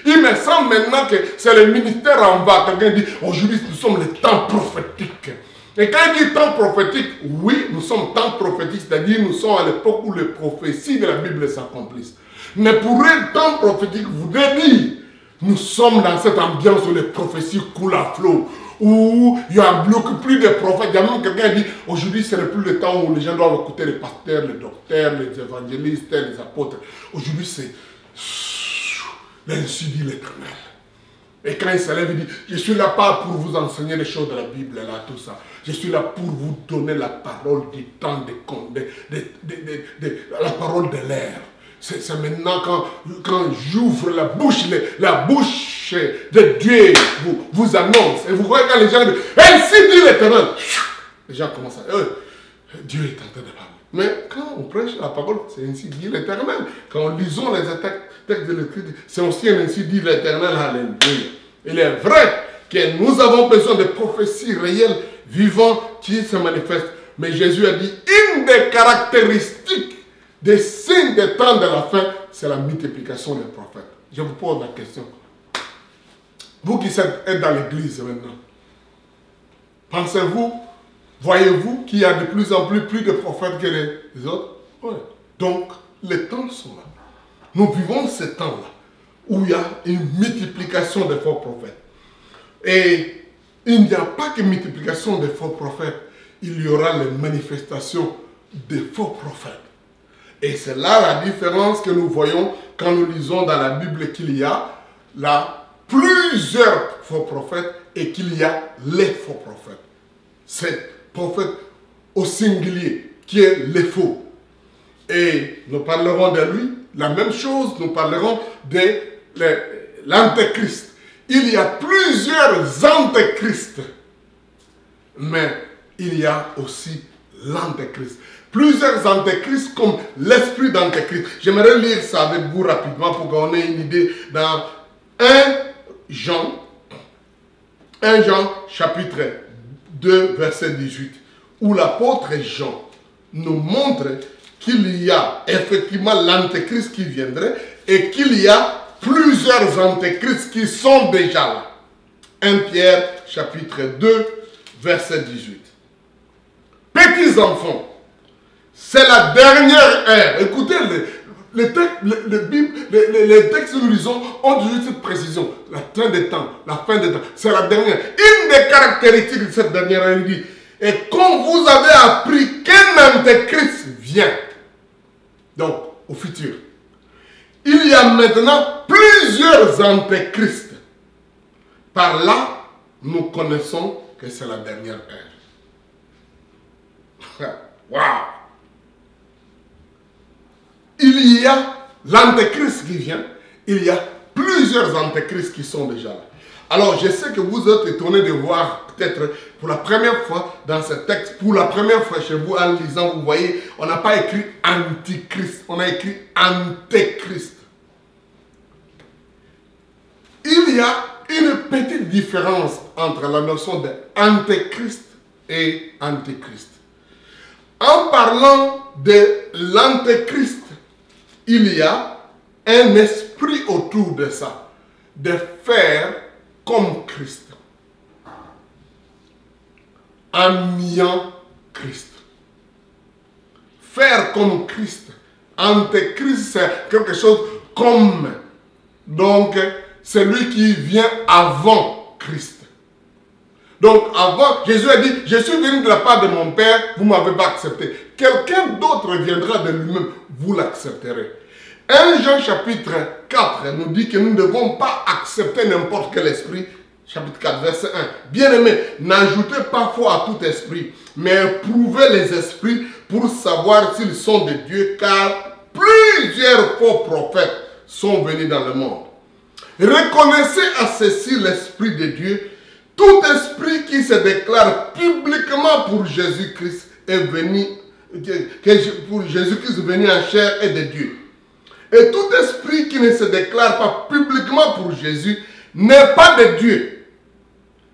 Il me semble maintenant que c'est le ministère en bas. Quelqu'un dit, aujourd'hui nous sommes les temps prophétiques. Et quand il dit temps prophétique, oui, nous sommes temps prophétique, c'est-à-dire nous sommes à l'époque où les prophéties de la Bible s'accomplissent. Mais pour un temps prophétique, vous devez dire, nous sommes dans cette ambiance où les prophéties coulent à flot, où il y a plus de prophètes. Il y a même quelqu'un qui dit, aujourd'hui ce n'est plus le temps où les gens doivent écouter les pasteurs, les docteurs, les évangélistes, les apôtres. Aujourd'hui c'est l'ainsi dit l'Éternel. Et quand il se lève, il dit, je suis là pas pour vous enseigner les choses de la Bible, là, tout ça. Je suis là pour vous donner la parole du temps, la parole de l'air. C'est maintenant quand j'ouvre la bouche de Dieu vous annonce. Et vous voyez quand les gens disent, ainsi dit l'Éternel. Les gens commencent à dire, Dieu est en train de parler. Mais quand on prêche la parole, c'est ainsi dit l'Éternel. Quand on lisons les textes de l'Écriture, c'est aussi ainsi dit l'Éternel. Alléluia. Il est vrai que nous avons besoin de prophéties réelles, vivantes, qui se manifestent. Mais Jésus a dit, une des caractéristiques des signes des temps de la fin, c'est la multiplication des prophètes. Je vous pose la question. Vous qui êtes dans l'église maintenant, pensez-vous, voyez-vous qu'il y a de plus en plus de prophètes que les autres? Oui. Donc, les temps sont là. Nous vivons ces temps-là, où il y a une multiplication des faux prophètes. Et il n'y a pas que multiplication des faux prophètes, il y aura les manifestations des faux prophètes. Et c'est là la différence que nous voyons quand nous lisons dans la Bible qu'il y a là plusieurs faux prophètes et qu'il y a les faux prophètes. C'est prophète au singulier qui est les faux. Et nous parlerons de lui. La même chose, nous parlerons de l'antéchrist. Il y a plusieurs antéchrists, mais il y a aussi l'antéchrist. Plusieurs antéchrists comme l'esprit d'antéchrist. J'aimerais lire ça avec vous rapidement pour qu'on ait une idée dans 1 Jean chapitre 2 verset 18 où l'apôtre Jean nous montre qu'il y a effectivement l'antéchrist qui viendrait et qu'il y a plusieurs antéchrists qui sont déjà là. 1 Pierre chapitre 2 verset 18. Petits enfants, c'est la dernière ère. Écoutez, les textes que nous lisons ont toujours cette précision. La fin des temps, la fin des temps. C'est la dernière. Une des caractéristiques de cette dernière ère, il dit, et quand vous avez appris qu'un antéchrist vient, donc au futur, il y a maintenant plusieurs antéchrists. Par là, nous connaissons que c'est la dernière ère. Waouh! Il y a l'antéchrist qui vient, il y a plusieurs antéchrists qui sont déjà là. Alors, je sais que vous êtes étonnés de voir, peut-être pour la première fois dans ce texte, pour la première fois chez vous en lisant, vous voyez, on n'a pas écrit antichrist, on a écrit antéchrist. Il y a une petite différence entre la notion d'antéchrist et antéchrist. En parlant de l'antéchrist, il y a un esprit autour de ça, de faire comme Christ, en niant Christ. Faire comme Christ. Antéchrist, c'est quelque chose comme. Donc, c'est lui qui vient avant Christ. Donc, avant, Jésus a dit, je suis venu de la part de mon Père, vous ne m'avez pas accepté. Quelqu'un d'autre viendra de lui-même, vous l'accepterez. 1 Jean chapitre 4 nous dit que nous ne devons pas accepter n'importe quel esprit. Chapitre 4, verset 1. Bien-aimés, n'ajoutez pas foi à tout esprit, mais prouvez les esprits pour savoir s'ils sont de Dieu, car plusieurs faux prophètes sont venus dans le monde. Reconnaissez à ceci l'esprit de Dieu. Tout esprit qui se déclare publiquement pour Jésus-Christ est venu, pour Jésus-Christ venu en chair est de Dieu. Et tout esprit qui ne se déclare pas publiquement pour Jésus n'est pas de Dieu.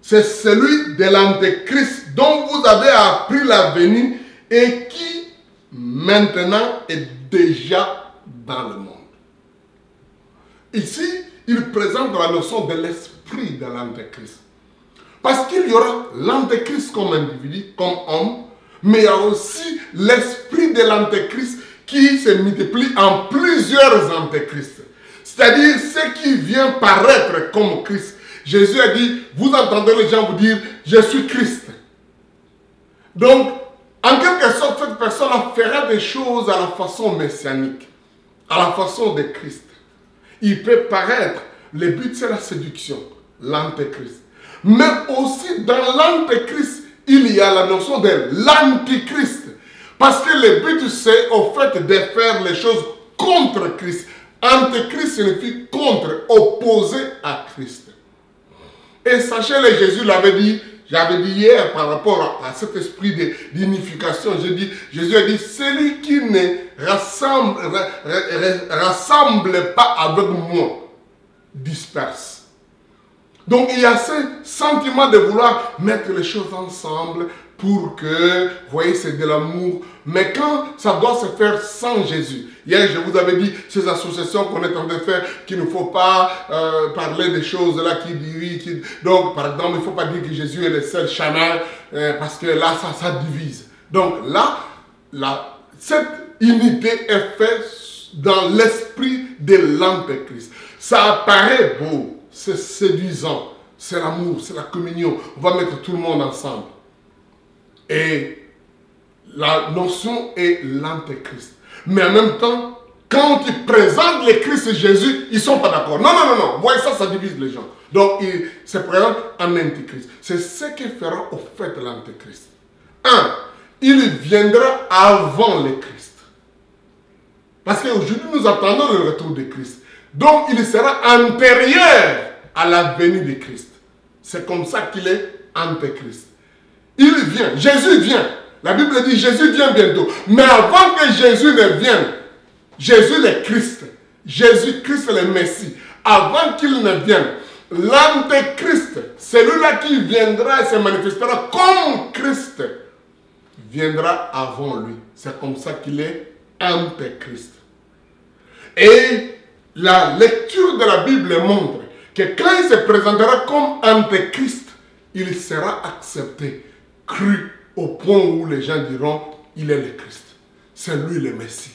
C'est celui de l'antéchrist dont vous avez appris la venue et qui maintenant est déjà dans le monde. Ici, il présente la notion de l'esprit de l'antéchrist. Parce qu'il y aura l'antéchrist comme individu, comme homme, mais il y a aussi l'esprit de l'antéchrist qui se multiplie en plusieurs antéchrists. C'est-à-dire ceux qui viennent paraître comme Christ. Jésus a dit, vous entendez les gens vous dire, je suis Christ. Donc, en quelque sorte, cette personne fera des choses à la façon messianique, à la façon de Christ. Il peut paraître, le but c'est la séduction, l'antéchrist. Mais aussi dans l'antéchrist, il y a la notion de l'antichrist. Parce que le but c'est au fait de faire les choses contre Christ. Antéchrist signifie contre, opposé à Christ. Et sachez-le, Jésus l'avait dit, j'avais dit hier par rapport à cet esprit d'unification, Jésus a dit, celui qui ne rassemble pas avec moi, disperse. Donc il y a ce sentiment de vouloir mettre les choses ensemble pour que, vous voyez, c'est de l'amour. Mais quand ça doit se faire sans Jésus. Hier, je vous avais dit, ces associations qu'on est en train de faire, qu'il ne faut pas parler des choses là qui divisent. Donc, par exemple, il ne faut pas dire que Jésus est le seul chemin, parce que là, ça divise. Donc là, cette unité est faite dans l'esprit de l'antéchrist. Ça apparaît beau, c'est séduisant, c'est l'amour, c'est la communion. On va mettre tout le monde ensemble. Et la notion est l'antéchrist. Mais en même temps, quand ils présentent le Christ et Jésus, ils ne sont pas d'accord. Non, non, non, non. Voyez ça, ça divise les gens. Donc, ils se présentent en antéchrist. C'est ce que fera au fait l'antéchrist. Il viendra avant le Christ. Parce qu'aujourd'hui, nous attendons le retour de Christ. Donc, il sera antérieur à la venue de Christ. C'est comme ça qu'il est antéchrist. Il vient, Jésus vient. La Bible dit Jésus vient bientôt. Mais avant que Jésus ne vienne, Jésus le Christ, Jésus-Christ le Messie, avant qu'il ne vienne, l'antéchrist, celui-là qui viendra et se manifestera comme Christ, viendra avant lui. C'est comme ça qu'il est antéchrist. Et la lecture de la Bible montre que quand il se présentera comme antéchrist, il sera accepté, cru, au point où les gens diront, il est le Christ. C'est lui le Messie.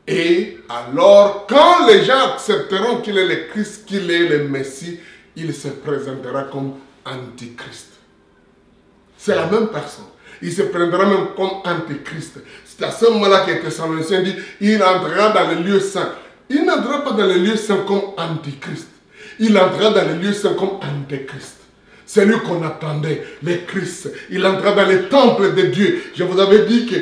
Et alors, quand les gens accepteront qu'il est le Christ, qu'il est le Messie, il se présentera comme antichrist. C'est la même personne. Il se présentera même comme antichrist. C'est à ce moment-là que Thessaloniciens dit, il entrera dans le lieu saint. Il n'entrera pas dans le lieu saint comme antichrist. Il entrera dans le lieu saint comme antéchrist. C'est lui qu'on attendait, le Christ. Il entrera dans le temple de Dieu. Je vous avais dit que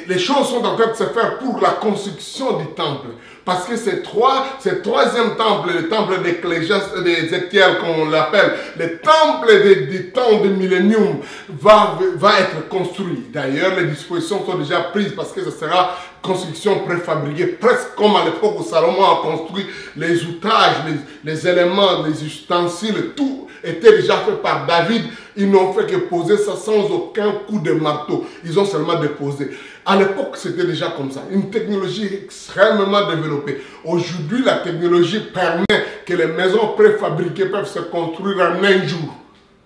les choses sont en train de se faire pour la construction du temple. Parce que ce troisième temple, le temple d'Ézéchiel, comme on l'appelle, le temple du temps du millénium va être construit. D'ailleurs, les dispositions sont déjà prises parce que ce sera construction préfabriquée, presque comme à l'époque où Salomon a construit les outages, les éléments, les ustensiles, tout était déjà fait par David. Ils n'ont fait que poser ça sans aucun coup de marteau. Ils ont seulement déposé. À l'époque, c'était déjà comme ça. Une technologie extrêmement développée. Aujourd'hui, la technologie permet que les maisons préfabriquées peuvent se construire en un jour.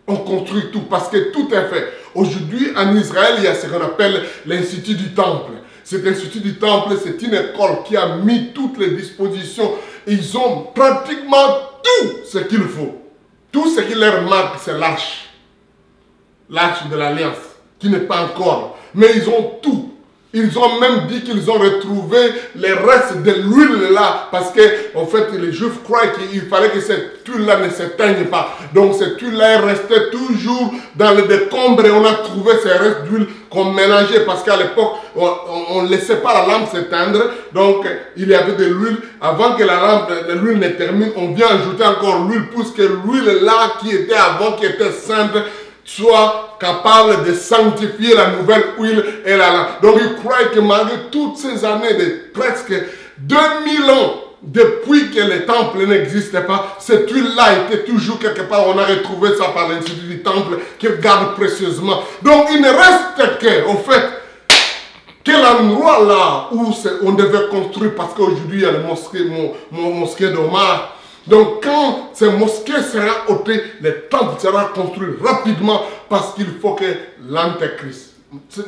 On construit tout parce que tout est fait. Aujourd'hui, en Israël, il y a ce qu'on appelle l'Institut du Temple. Cet Institut du Temple, c'est une école qui a mis toutes les dispositions. Ils ont pratiquement tout ce qu'il faut. Tout ce qui leur manque, c'est l'arche. L'arche de l'Alliance, qui n'est pas encore. Mais ils ont tout. Ils ont même dit qu'ils ont retrouvé les restes de l'huile là. Parce que, en fait, les Juifs croient qu'il fallait que cette huile-là ne s'éteigne pas. Donc, cette huile-là restait toujours dans le décombre et on a trouvé ces restes d'huile qu'on mélangeait. Parce qu'à l'époque, on ne laissait pas la lampe s'éteindre. Donc, il y avait de l'huile. Avant que la lampe, l'huile ne termine, on vient ajouter encore l'huile pour que l'huile là qui était avant, qui était sainte, soit capable de sanctifier la nouvelle huile et la lampe. Donc il croit que malgré toutes ces années de presque 2000 ans depuis que le temple n'existait pas, cette huile-là était toujours quelque part, on a retrouvé ça par l'Institut du Temple qu'il garde précieusement. Donc il ne reste que, au fait, que l'endroit là où on devait construire, parce qu'aujourd'hui il y a le mosquée d'Omar, Donc quand ces mosquées seront ôtées, les temples seront construits rapidement parce qu'il faut que l'Antéchrist,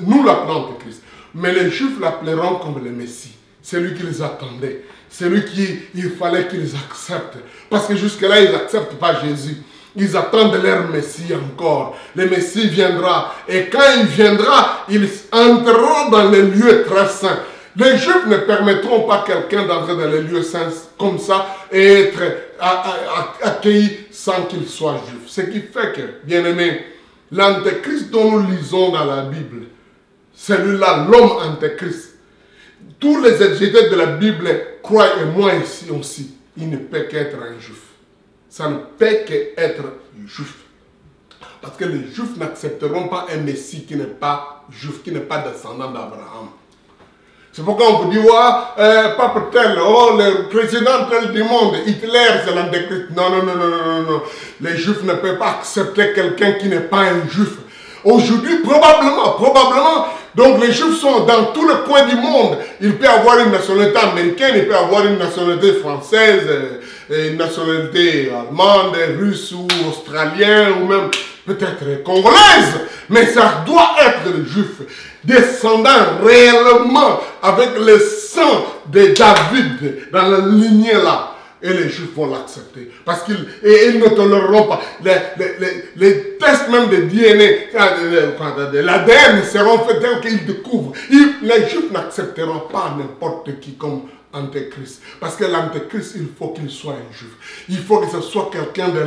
nous l'appelons Antéchrist, mais les Juifs l'appelleront comme le Messie, celui qu'ils attendaient, celui qu'il fallait qu'ils acceptent. Parce que jusque-là, ils n'acceptent pas Jésus. Ils attendent leur Messie encore. Le Messie viendra. Et quand il viendra, ils entreront dans les lieux très saints. Les Juifs ne permettront pas quelqu'un d'entrer dans les lieux saints comme ça et être accueilli sans qu'il soit juif. Ce qui fait que, bien aimé, l'Antéchrist dont nous lisons dans la Bible, celui-là, l'homme Antéchrist, tous les exégètes de la Bible croient, et moi ici aussi, il ne peut qu'être un juif. Ça ne peut qu'être juif. Parce que les juifs n'accepteront pas un Messie qui n'est pas juif, qui n'est pas descendant d'Abraham. C'est pourquoi on vous dit, pape tel, le président tel du monde, Hitler, c'est l'Antéchrist. Non. Les juifs ne peuvent pas accepter quelqu'un qui n'est pas un juif. Aujourd'hui, probablement, donc les juifs sont dans tous les coins du monde. Il peut avoir une nationalité américaine, il peut avoir une nationalité française, une nationalité allemande, russe ou australienne, ou même peut-être congolaise. Mais ça doit être le juif, descendant réellement avec le sang de David dans la lignée là. Et les Juifs vont l'accepter. Parce qu'ils ne toléreront pas. Les tests même de DNA, de l'ADN seront faits tels qu'ils découvrent. Les Juifs n'accepteront pas n'importe qui comme Antéchrist. Parce que l'Antéchrist, il faut qu'il soit un Juif. Il faut que ce soit quelqu'un de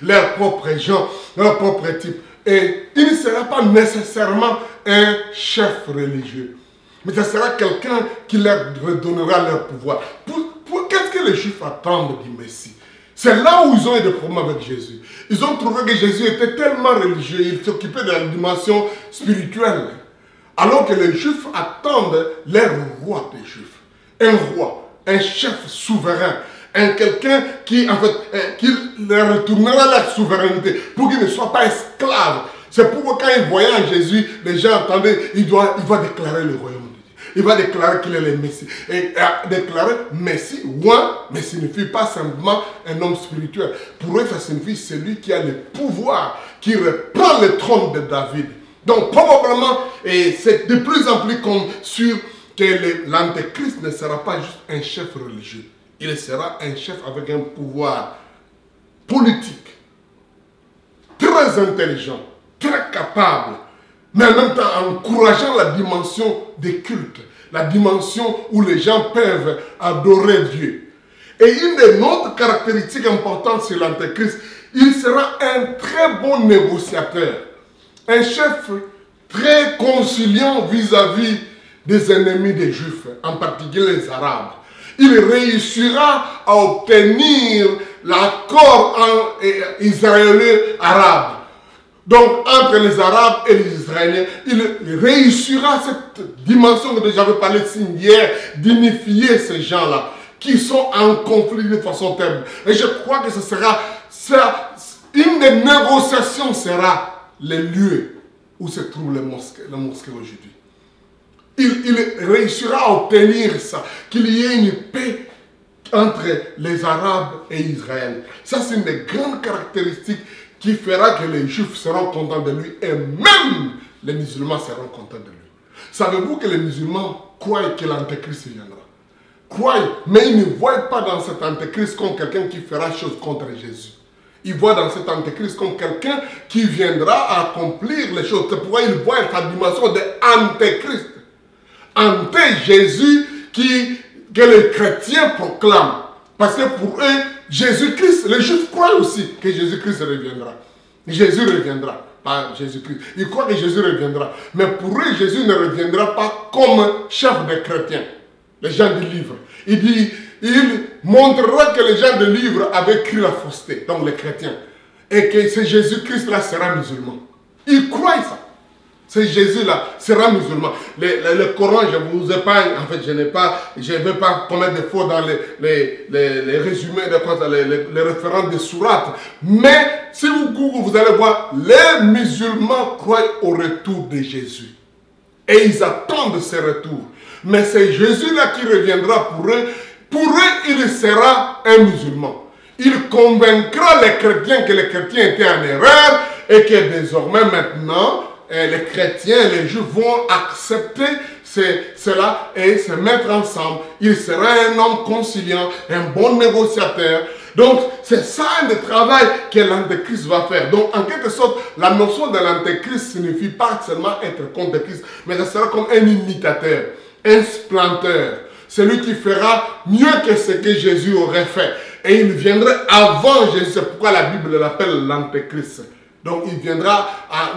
leur propre gens, leur propre type. Et il ne sera pas nécessairement un chef religieux. Mais ce sera quelqu'un qui leur redonnera leur pouvoir. Qu'est-ce que les Juifs attendent du Messie? C'est là où ils ont eu des problèmes avec Jésus. Ils ont trouvé que Jésus était tellement religieux, il s'occupait de la dimension spirituelle. Alors que les Juifs attendent leur roi des Juifs. Un roi, un chef souverain, quelqu'un qui, en fait, qui leur retournera leur souveraineté pour qu'ils ne soient pas esclaves. C'est pourquoi quand ils voyaient en Jésus, les gens attendaient, il va déclarer le royaume. Il va déclarer qu'il est le Messie. Et déclarer Messie, roi, ne signifie pas simplement un homme spirituel. Pour eux, ça signifie celui qui a le pouvoir, qui reprend le trône de David. Donc, probablement, et c'est de plus en plus sûr que l'Antéchrist ne sera pas juste un chef religieux. Il sera un chef avec un pouvoir politique, très intelligent, très capable, mais en même temps encourageant la dimension des cultes, la dimension où les gens peuvent adorer Dieu. Et une des autres caractéristiques importantes sur l'Antéchrist, il sera un très bon négociateur, un chef très conciliant vis-à-vis des ennemis des Juifs, en particulier les Arabes. Il réussira à obtenir l'accord israélien-arabe. Donc, entre les Arabes et les Israéliens, il réussira cette dimension que j'avais parlé hier, d'unifier ces gens-là, qui sont en conflit de façon terrible. Et je crois que ce sera une des négociations sera les lieux où se trouvent les mosquées aujourd'hui. Il réussira à obtenir ça, qu'il y ait une paix entre les Arabes et Israël. Ça, c'est une des grandes caractéristiques qui fera que les Juifs seront contents de lui et même les musulmans seront contents de lui. Savez-vous que les musulmans croient que l'Antéchrist viendra? Croient, mais ils ne voient pas dans cet Antéchrist comme quelqu'un qui fera chose contre Jésus. Ils voient dans cet Antéchrist comme quelqu'un qui viendra accomplir les choses. C'est pourquoi ils voient sa dimension d'Antéchrist. Anté-Jésus que les chrétiens proclament. Parce que pour eux, Jésus-Christ, les Juifs croient aussi que Jésus-Christ reviendra. Jésus reviendra, pas Jésus-Christ. Ils croient que Jésus reviendra. Mais pour eux, Jésus ne reviendra pas comme chef des chrétiens, les gens du livre. Il montrera que les gens du livre avaient écrit la fausseté, donc les chrétiens. Et que ce Jésus-Christ-là sera musulman. Ils croient ça. Ce Jésus-là sera musulman. Le Coran, je vous épargne. En fait, je ne vais pas commettre des fautes dans les résumés, les référents des sourates. Mais si vous googlez, vous allez voir, les musulmans croient au retour de Jésus. Et ils attendent ce retour. Mais c'est Jésus-là qui reviendra pour eux. Pour eux, il sera un musulman. il convaincra les chrétiens que les chrétiens étaient en erreur et que désormais maintenant, les chrétiens, les juifs vont accepter cela et se mettre ensemble. Il sera un homme conciliant, un bon négociateur. Donc, c'est ça le travail que l'antéchrist va faire. Donc, en quelque sorte, la notion de l'antéchrist signifie pas seulement être contre Christ, mais ça sera comme un imitateur, un supplanteur. Celui qui fera mieux que ce que Jésus aurait fait. Et il viendrait avant Jésus. C'est pourquoi la Bible l'appelle l'antéchrist. Donc, il viendra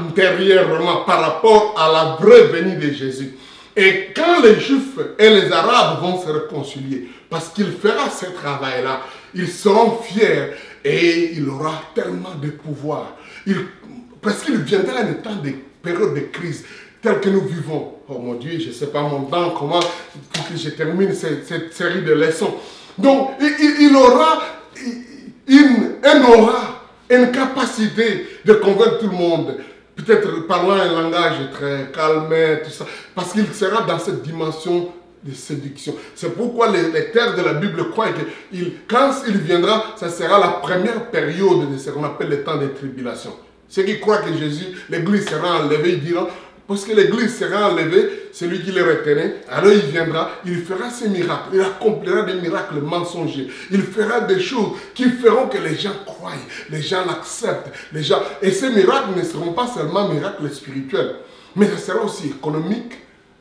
antérieurement par rapport à la vraie venue de Jésus. Et quand les Juifs et les Arabes vont se réconcilier, parce qu'il fera ce travail-là, ils seront fiers et il aura tellement de pouvoir. Parce qu'il viendra un temps de période de crise telle que nous vivons. Oh mon Dieu, je ne sais pas mon temps, comment je termine cette série de leçons. Donc, il aura une capacité de convaincre tout le monde. Peut-être parlant un langage très calme, tout ça. Parce qu'il sera dans cette dimension de séduction. C'est pourquoi les lecteurs de la Bible croient que quand il viendra, ça sera la première période de ce qu'on appelle le temps de tribulation. Ceux qui croient que Jésus, l'église sera enlevée, ils diront, parce que l'église sera enlevée, celui qui les retenait, alors il viendra, il fera ses miracles, il accomplira des miracles mensongers, il fera des choses qui feront que les gens croient, les gens l'acceptent, et ces miracles ne seront pas seulement miracles spirituels, mais ce sera aussi économique,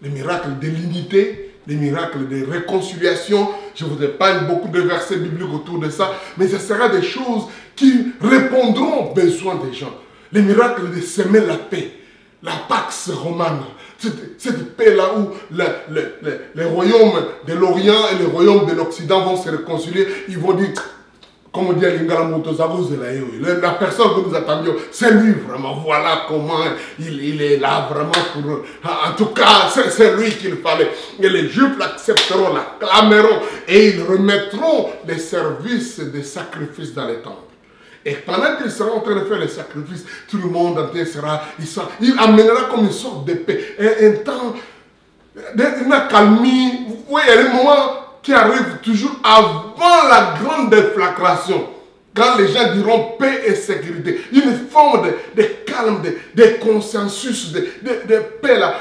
les miracles de l'unité, les miracles de réconciliation. Je vous épargne beaucoup de versets bibliques autour de ça, mais ce sera des choses qui répondront aux besoins des gens. Les miracles de semer la paix, la Pax Romane, cette paix-là où les royaumes de l'Orient et les royaumes de l'Occident vont se réconcilier, ils vont dire, comme on dit à Lingala Motosago, la personne que nous attendions, c'est lui vraiment, voilà comment il est là vraiment pour... En tout cas, c'est lui qu'il fallait. Et les Juifs l'accepteront, l'acclameront et ils remettront les services des sacrifices dans les temples. Et pendant qu'ils seront en train de faire les sacrifices, tout le monde entier sera... Il amènera comme une sorte de paix, un temps, une accalmie. Vous voyez, il y a des moments qui arrivent toujours avant la grande déflagration. Quand les gens diront paix et sécurité. Une forme de calme, de consensus, de paix là.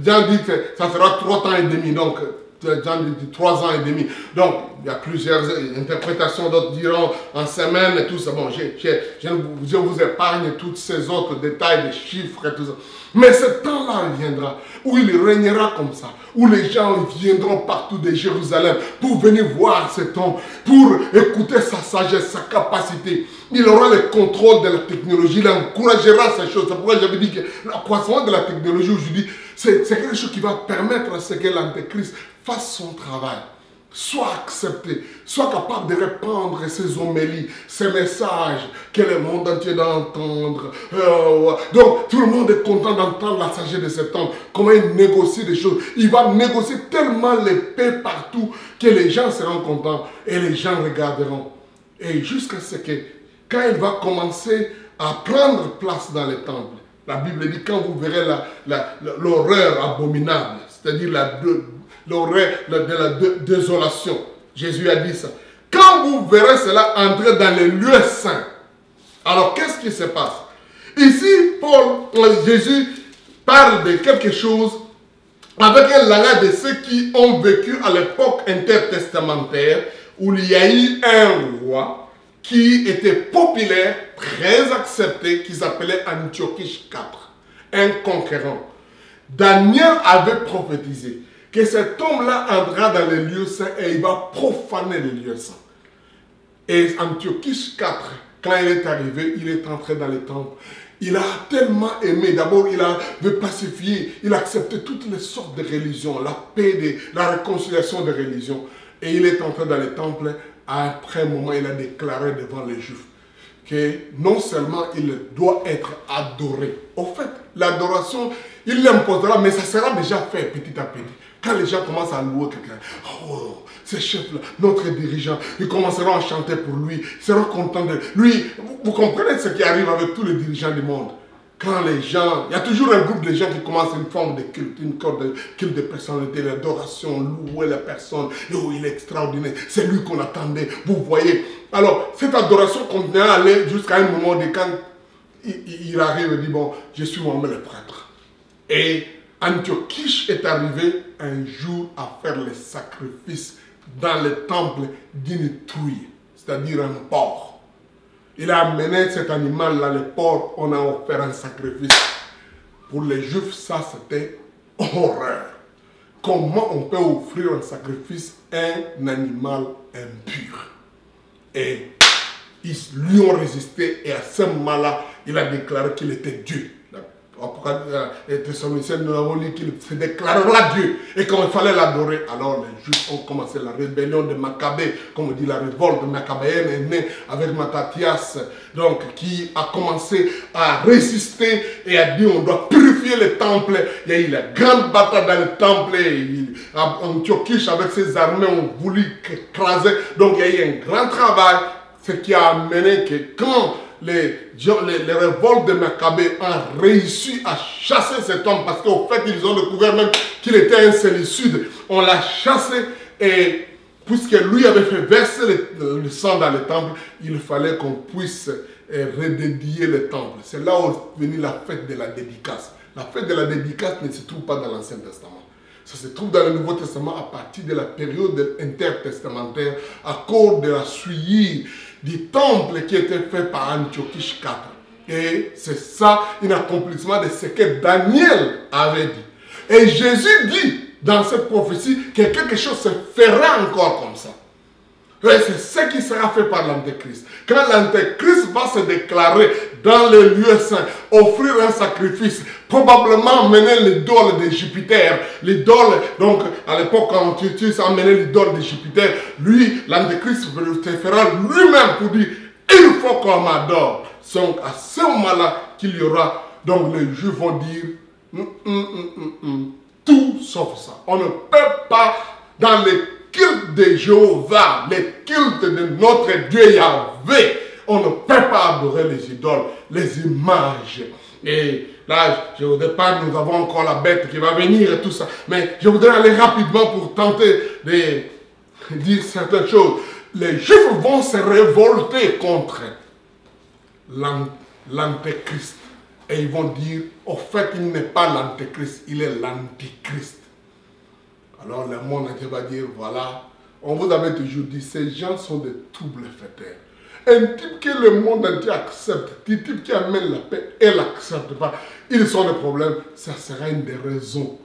Jean dit que ça sera 3 ans et demi. Donc, Jean dit 3 ans et demi. Donc, il y a plusieurs interprétations, d'autres diront en semaine et tout ça. Bon, je vous épargne tous ces autres détails, des chiffres et tout ça. Mais ce temps-là viendra, où il régnera comme ça, où les gens viendront partout de Jérusalem pour venir voir cet homme, pour écouter sa sagesse, sa capacité. Il aura le contrôle de la technologie, il encouragera ces choses. C'est pourquoi j'avais dit que l'accroissement de la technologie aujourd'hui, c'est quelque chose qui va permettre à ce que l'antéchrist fasse son travail, soit accepté, soit capable de répandre ses homélies, ses messages que le monde entier doit entendre. Donc tout le monde est content d'entendre la sagesse de cet homme, comment il négocie des choses. Il va négocier tellement l'épée partout que les gens seront contents et les gens regarderont. Et jusqu'à ce que, quand il va commencer à prendre place dans les temples, la Bible dit quand vous verrez l'horreur abominable, c'est-à-dire l'horreur de la désolation. Jésus a dit ça. Quand vous verrez cela entrer dans les lieux saints, alors qu'est-ce qui se passe? Ici, Jésus parle de quelque chose avec un langage de ceux qui ont vécu à l'époque intertestamentaire où il y a eu un roi qui était populaire, très accepté, qui s'appelait Antiochus IV, un conquérant. Daniel avait prophétisé que cet homme-là entrera dans les lieux saints et il va profaner les lieux saints. Et Antiochus IV, quand il est arrivé, il est entré dans les temples. Il a tellement aimé, d'abord il veut pacifier, il a accepté toutes les sortes de religions, la paix, la réconciliation des religions. Et il est entré dans les temples. Après un moment, il a déclaré devant les Juifs que non seulement il doit être adoré. Au fait, l'adoration, il l'imposera, mais ça sera déjà fait petit à petit. Quand les gens commencent à louer quelqu'un, oh, ce chef-là, notre dirigeant, ils commenceront à chanter pour lui, ils seront contents de lui. Vous comprenez ce qui arrive avec tous les dirigeants du monde. quand les gens, il y a toujours un groupe de gens qui commencent une forme de culte, une sorte de culte de personnalité, l'adoration, louer la personne. Oh, il est extraordinaire, c'est lui qu'on attendait, vous voyez. Alors, cette adoration continue à aller jusqu'à un moment de quand il arrive et dit, bon, je suis moi-même le prêtre. Et Antiochus est arrivé un jour à faire les sacrifices dans le temple d'une trouille, c'est-à-dire un porc. Il a amené cet animal-là, le porc, on a offert un sacrifice. Pour les Juifs, ça c'était horreur. Comment on peut offrir un sacrifice à un animal impur? Et ils lui ont résisté et à ce moment-là, il a déclaré qu'il était Dieu. Et Thessaloniciens, nous avons dit qu'il se déclarera Dieu et qu'il fallait l'adorer. Alors les Juifs ont commencé la rébellion de Maccabée, comme on dit, la révolte de Maccabéenne est née avec Mattathias, donc qui a commencé à résister et a dit on doit purifier le temple. Il y a eu la grande bataille dans le temple. Antiochus avec ses armées ont voulu écraser. Donc il y a eu un grand travail, ce qui a amené que quand les révoltes de Maccabée ont réussi à chasser cet homme parce qu'au fait ils ont découvert même qu'il était un sélicide. On l'a chassé et puisque lui avait fait verser le sang dans le temple, il fallait qu'on puisse redédier le temple. C'est là où est venue la fête de la dédicace. La fête de la dédicace ne se trouve pas dans l'Ancien Testament. Ça se trouve dans le Nouveau Testament à partir de la période intertestamentaire à cause de la souillie du temple qui était fait par Antiochus IV. Et c'est ça, un accomplissement de ce que Daniel avait dit. Et Jésus dit dans cette prophétie que quelque chose se fera encore comme ça. C'est ce qui sera fait par l'Antéchrist. Quand l'Antéchrist va se déclarer dans les lieux saints, offrir un sacrifice, probablement mener l'idole de Jupiter, l'idole, donc à l'époque quand tu amenait l'idole de Jupiter, lui, l'Antéchrist se fera lui-même pour dire, il faut qu'on m'adore. Donc à ce moment-là qu'il y aura, donc les Juifs vont dire, tout sauf ça. On ne peut pas dans les culte de Jéhovah, les cultes de notre Dieu Yahvé, on ne peut pas adorer les idoles, les images. Et là, je ne voudrais pas, nous avons encore la bête qui va venir et tout ça, mais je voudrais aller rapidement pour tenter de dire certaines choses. Les Juifs vont se révolter contre l'Antéchrist. Et ils vont dire, au fait, il n'est pas l'Antéchrist, il est l'Antichrist. Alors le monde entier va dire, voilà, on vous avait toujours dit, ces gens sont des troubles faiteurs. Un type que le monde entier accepte, un type qui amène la paix, elle n'accepte pas. Ils sont des problèmes, ça sera une des raisons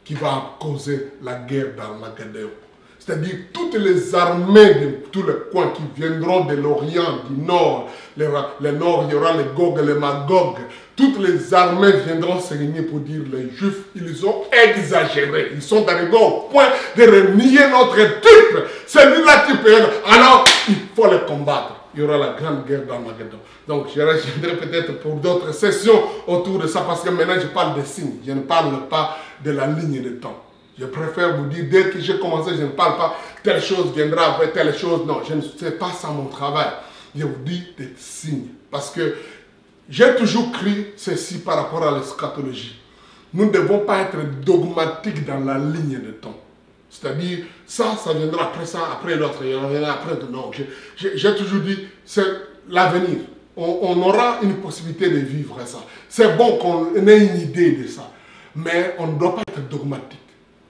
qui va causer la guerre d'Armageddon. C'est-à-dire toutes les armées de tous les coins qui viendront de l'Orient, du Nord, le Nord, il y aura les Gog et les Magog. Toutes les armées viendront se réunir pour dire les Juifs, ils ont exagéré. Ils sont arrivés au point de renier notre type. Celui-là qui peut. Alors, il faut le combattre. Il y aura la grande guerre d'Armageddon. Donc, je reviendrai peut-être pour d'autres sessions autour de ça parce que maintenant, je parle des signes. Je ne parle pas de la ligne de temps. Je préfère vous dire, dès que j'ai commencé, je ne parle pas, telle chose viendra après telle chose. Non, je ne fais pas ça mon travail. Je vous dis des signes. Parce que j'ai toujours cru ceci par rapport à l'eschatologie. Nous ne devons pas être dogmatiques dans la ligne de temps. C'est-à-dire, ça viendra après ça, après l'autre, il reviendra après. Non, j'ai toujours dit, c'est l'avenir. On aura une possibilité de vivre ça. C'est bon qu'on ait une idée de ça. Mais on ne doit pas être dogmatique.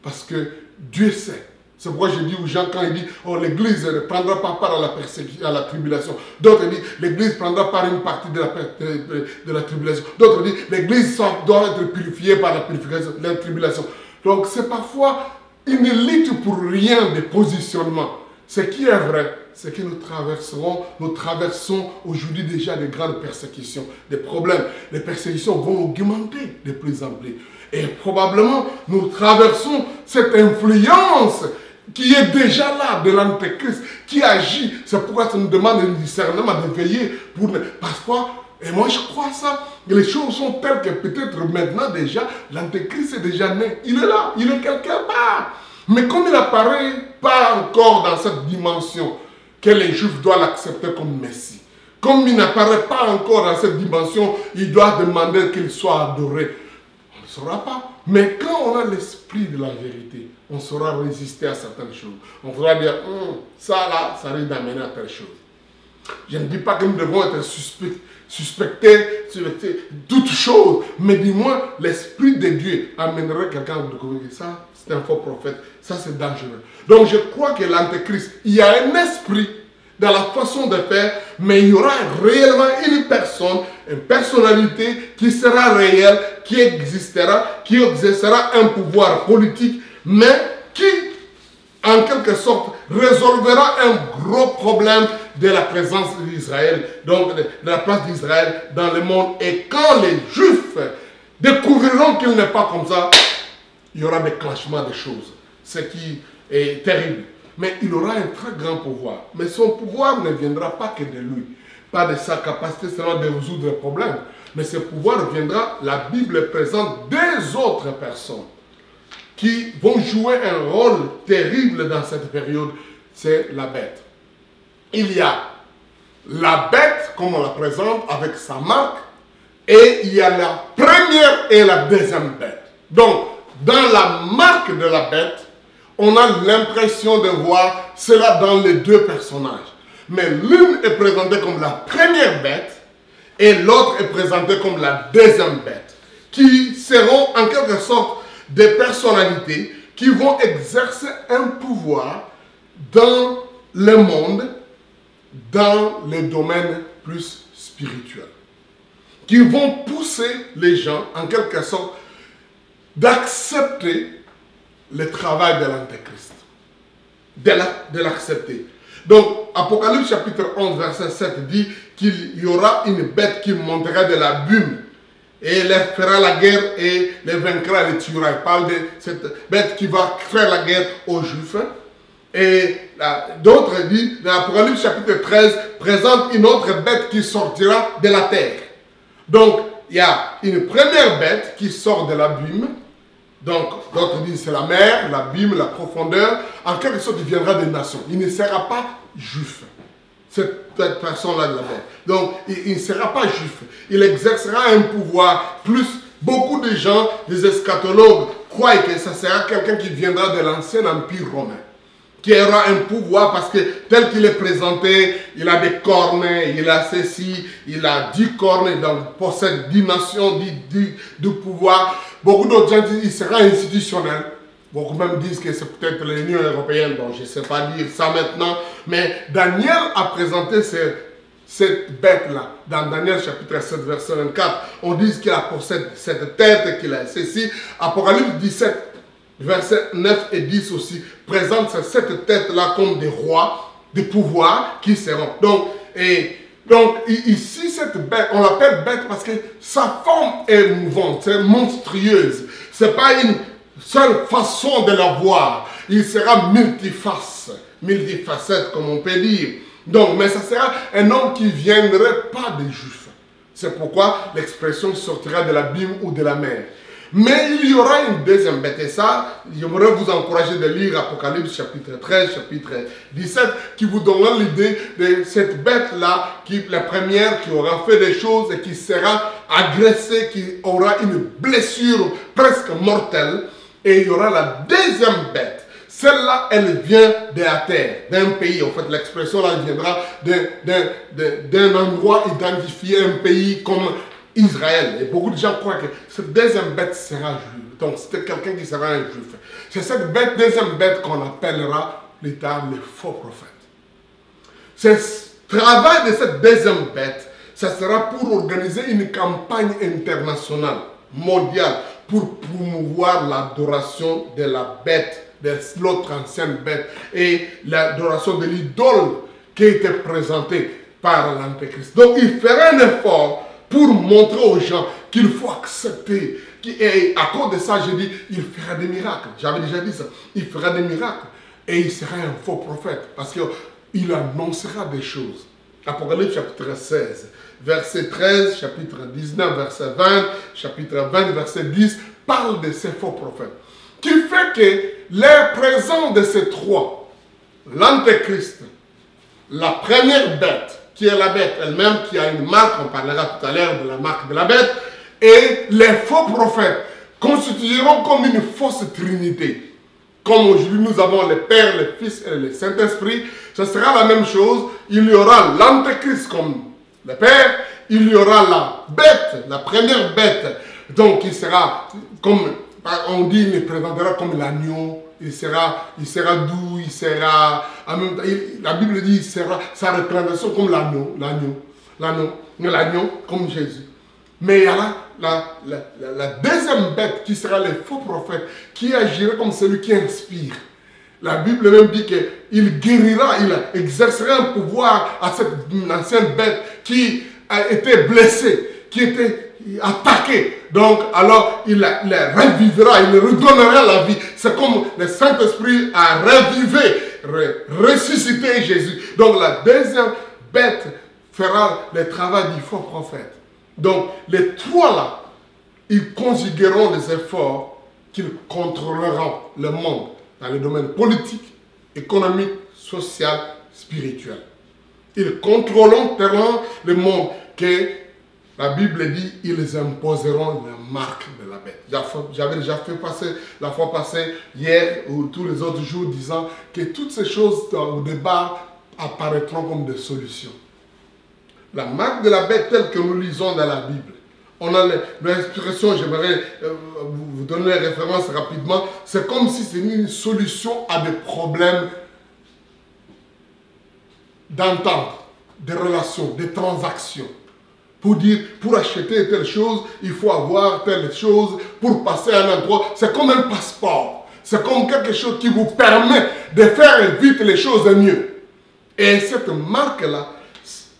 Parce que Dieu sait. C'est pourquoi je dis aux gens quand ils disent oh, l'Église ne prendra pas part à la persécution, à la tribulation. D'autres disent l'Église prendra part à une partie de la tribulation. D'autres disent l'Église doit être purifiée par la purification, la tribulation. Donc c'est parfois une lutte pour rien de positionnement. Ce qui est vrai, c'est que nous traversons aujourd'hui déjà des grandes persécutions, des problèmes. Les persécutions vont augmenter de plus en plus. Et probablement, nous traversons cette influence qui est déjà là de l'Antéchrist, qui agit. C'est pourquoi ça nous demande un discernement de veiller pour parfois, et moi je crois ça, que les choses sont telles que peut-être maintenant déjà, l'Antéchrist est déjà né. Il est là, il est quelque part. Mais comme il n'apparaît pas encore dans cette dimension, que les Juifs doivent l'accepter comme Messie, Comme il n'apparaît pas encore dans cette dimension, il doit demander qu'il soit adoré. On ne saura pas. Mais quand on a l'esprit de la vérité, on saura résister à certaines choses. On saura dire, ça là, ça risque d'amener à telle chose. Je ne dis pas que nous devons être suspecter toutes choses, mais du moins, l'esprit de Dieu amènerait quelqu'un à découvrir que ça, c'est un faux prophète, ça c'est dangereux. Donc je crois que l'Antéchrist, il y a un esprit dans la façon de faire, mais il y aura réellement une personne, une personnalité qui sera réelle, qui existera, qui exercera un pouvoir politique, mais qui, en quelque sorte, résolvera un gros problème de la présence d'Israël, donc de la place d'Israël dans le monde. Et quand les Juifs découvriront qu'il n'est pas comme ça, il y aura des clenchements de choses, ce qui est terrible. Mais il aura un très grand pouvoir. Mais son pouvoir ne viendra pas que de lui, pas de sa capacité seulement de résoudre les problèmes. Mais ce pouvoir viendra, la Bible présente des autres personnes qui vont jouer un rôle terrible dans cette période, c'est la bête. Il y a la bête, comme on la présente, avec sa marque, et il y a la première et la deuxième bête. Donc, dans la marque de la bête, on a l'impression de voir cela dans les deux personnages. Mais l'une est présentée comme la première bête, et l'autre est présentée comme la deuxième bête, qui seront en quelque sorte des personnalités qui vont exercer un pouvoir dans le monde, dans les domaines plus spirituels, qui vont pousser les gens, en quelque sorte, d'accepter le travail de l'Antéchrist, de l'accepter. Donc, Apocalypse chapitre 11, verset 7 dit qu'il y aura une bête qui montera de l'abîme et elle fera la guerre et les vaincra, les tuera. Il parle de cette bête qui va faire la guerre aux Juifs. Et d'autres disent, dans l'Apocalypse chapitre 13, présente une autre bête qui sortira de la terre. Donc, il y a une première bête qui sort de l'abîme. Donc, d'autres disent c'est la mer, l'abîme, la profondeur. En quelque sorte, il viendra des nations. Il ne sera pas juif, cette personne-là de la bête. Donc, il ne sera pas juif. Il exercera un pouvoir. Plus, beaucoup de gens, des eschatologues, croient que ça sera quelqu'un qui viendra de l'ancien empire romain, qui aura un pouvoir parce que tel qu'il est présenté, il a des cornes, il a ceci, il a 10 cornes, il possède 10 nations, 10 pouvoirs. Beaucoup d'autres gens disent qu'il sera institutionnel. Beaucoup même disent que c'est peut-être l'Union européenne, donc je ne sais pas dire ça maintenant. Mais Daniel a présenté cette bête-là. Dans Daniel chapitre 7, verset 24, on dit qu'il possède cette tête, qu'il a ceci. Apocalypse 17, versets 9 et 10 aussi, présente cette tête-là comme des rois, des pouvoirs qui seront. Donc ici, cette bête, on l'appelle bête parce que sa forme est mouvante, c'est monstrueuse. Ce n'est pas une seule façon de la voir. Il sera multiface, multifacette, comme on peut dire. Donc, mais ça sera un homme qui ne viendrait pas des Juifs. C'est pourquoi l'expression sortira de l'abîme ou de la mer. Mais il y aura une deuxième bête, et ça, j'aimerais vous encourager de lire Apocalypse chapitre 13, chapitre 17, qui vous donnera l'idée de cette bête-là, la première qui aura fait des choses et qui sera agressée, qui aura une blessure presque mortelle. Et il y aura la deuxième bête. Celle-là, elle vient de la terre, d'un pays. En fait, l'expression là viendra d'un endroit identifié, un pays comme Israël. Et beaucoup de gens croient que cette deuxième bête sera juive. Donc, c'était quelqu'un qui sera un juif. C'est cette deuxième bête qu'on appellera plus tard le faux prophète. Ce travail de cette deuxième bête, ça sera pour organiser une campagne internationale, mondiale, pour promouvoir l'adoration de la bête, de l'autre ancienne bête, et l'adoration de l'idole qui a été présentée par l'Antéchrist. Donc, il fera un effort pour montrer aux gens qu'il faut accepter. Et à cause de ça, j'ai dit, il fera des miracles. J'avais déjà dit ça. Il fera des miracles. Et il sera un faux prophète. Parce qu'il annoncera des choses. Apocalypse chapitre 16, verset 13, chapitre 19, verset 20, chapitre 20, verset 10, parle de ces faux prophètes. Qui fait que les présents de ces trois, l'Antéchrist, la première bête, qui est la bête elle-même, qui a une marque, on parlera tout à l'heure de la marque de la bête, et les faux prophètes constitueront comme une fausse trinité. Comme aujourd'hui nous avons le Père, le Fils et le Saint-Esprit, ce sera la même chose. Il y aura l'Antéchrist comme le Père, il y aura la bête, la première bête, donc il sera comme, on dit, il le présentera comme l'agneau, il sera doux, il sera, en même temps, la Bible dit, il sera sa représentation comme l'agneau, comme Jésus. Mais il y a la deuxième bête qui sera le faux prophète, qui agira comme celui qui inspire. La Bible même dit qu'il guérira, il exercera un pouvoir à cette ancienne bête qui a été blessée, qui était attaquée. Donc, alors, il la revivra, il redonnera la vie. C'est comme le Saint-Esprit a revivé, ressuscité Jésus. Donc, la deuxième bête fera le travail du faux prophète. Donc, les trois là, ils conjugueront les efforts qu'ils contrôleront le monde dans les domaines politique, économique, social, spirituel. Ils contrôleront tellement le monde que la Bible dit ils imposeront la marque de la bête. J'avais déjà fait passer la fois passée, hier ou tous les autres jours, disant que toutes ces choses au débat apparaîtront comme des solutions. La marque de la bête telle que nous lisons dans la Bible. On a l'inspiration, j'aimerais vous donner les références rapidement. C'est comme si c'était une solution à des problèmes d'entente, des relations, des transactions. Pour dire, pour acheter telle chose, il faut avoir telle chose. Pour passer à un endroit, c'est comme un passeport. C'est comme quelque chose qui vous permet de faire vite les choses mieux. Et cette marque-là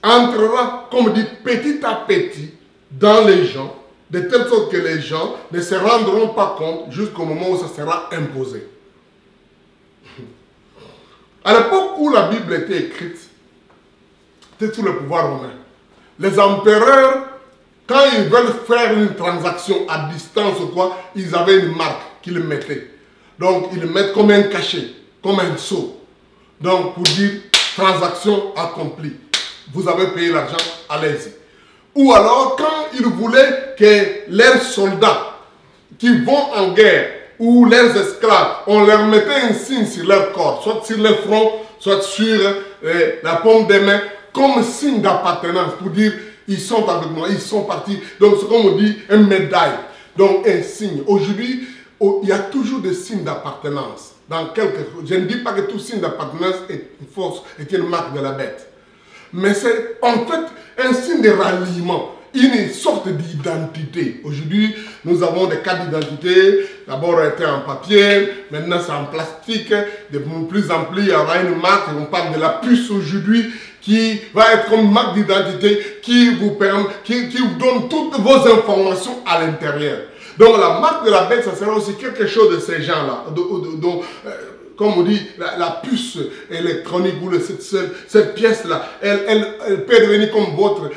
entrera, comme dit, petit à petit dans les gens, de telle sorte que les gens ne se rendront pas compte jusqu'au moment où ça sera imposé. À l'époque où la Bible était écrite, c'était sous le pouvoir romain. Les empereurs, quand ils veulent faire une transaction à distance ou quoi, ils avaient une marque qu'ils mettaient. Donc, ils le mettent comme un cachet, comme un sceau. Donc, pour dire transaction accomplie. Vous avez payé l'argent, allez-y. Ou alors, quand ils voulaient que leurs soldats qui vont en guerre ou leurs esclaves, on leur mettait un signe sur leur corps, soit sur le front, soit sur la paume des mains, comme signe d'appartenance pour dire ils sont avec moi, ils sont partis. Donc, c'est comme on dit, une médaille. Donc, un signe. Aujourd'hui, il y a toujours des signes d'appartenance. Je ne dis pas que tout signe d'appartenance est une force, est une marque de la bête. Mais c'est en fait un signe de ralliement, une sorte d'identité. Aujourd'hui, nous avons des cartes d'identité. D'abord, était en papier, maintenant c'est en plastique. De plus en plus, il y aura une marque. On parle de la puce aujourd'hui qui va être comme marque d'identité qui vous permet, qui vous donne toutes vos informations à l'intérieur. Donc la marque de la bête, ça sera aussi quelque chose de ces gens-là. Comme on dit, la puce électronique ou cette pièce-là, elle peut devenir comme votre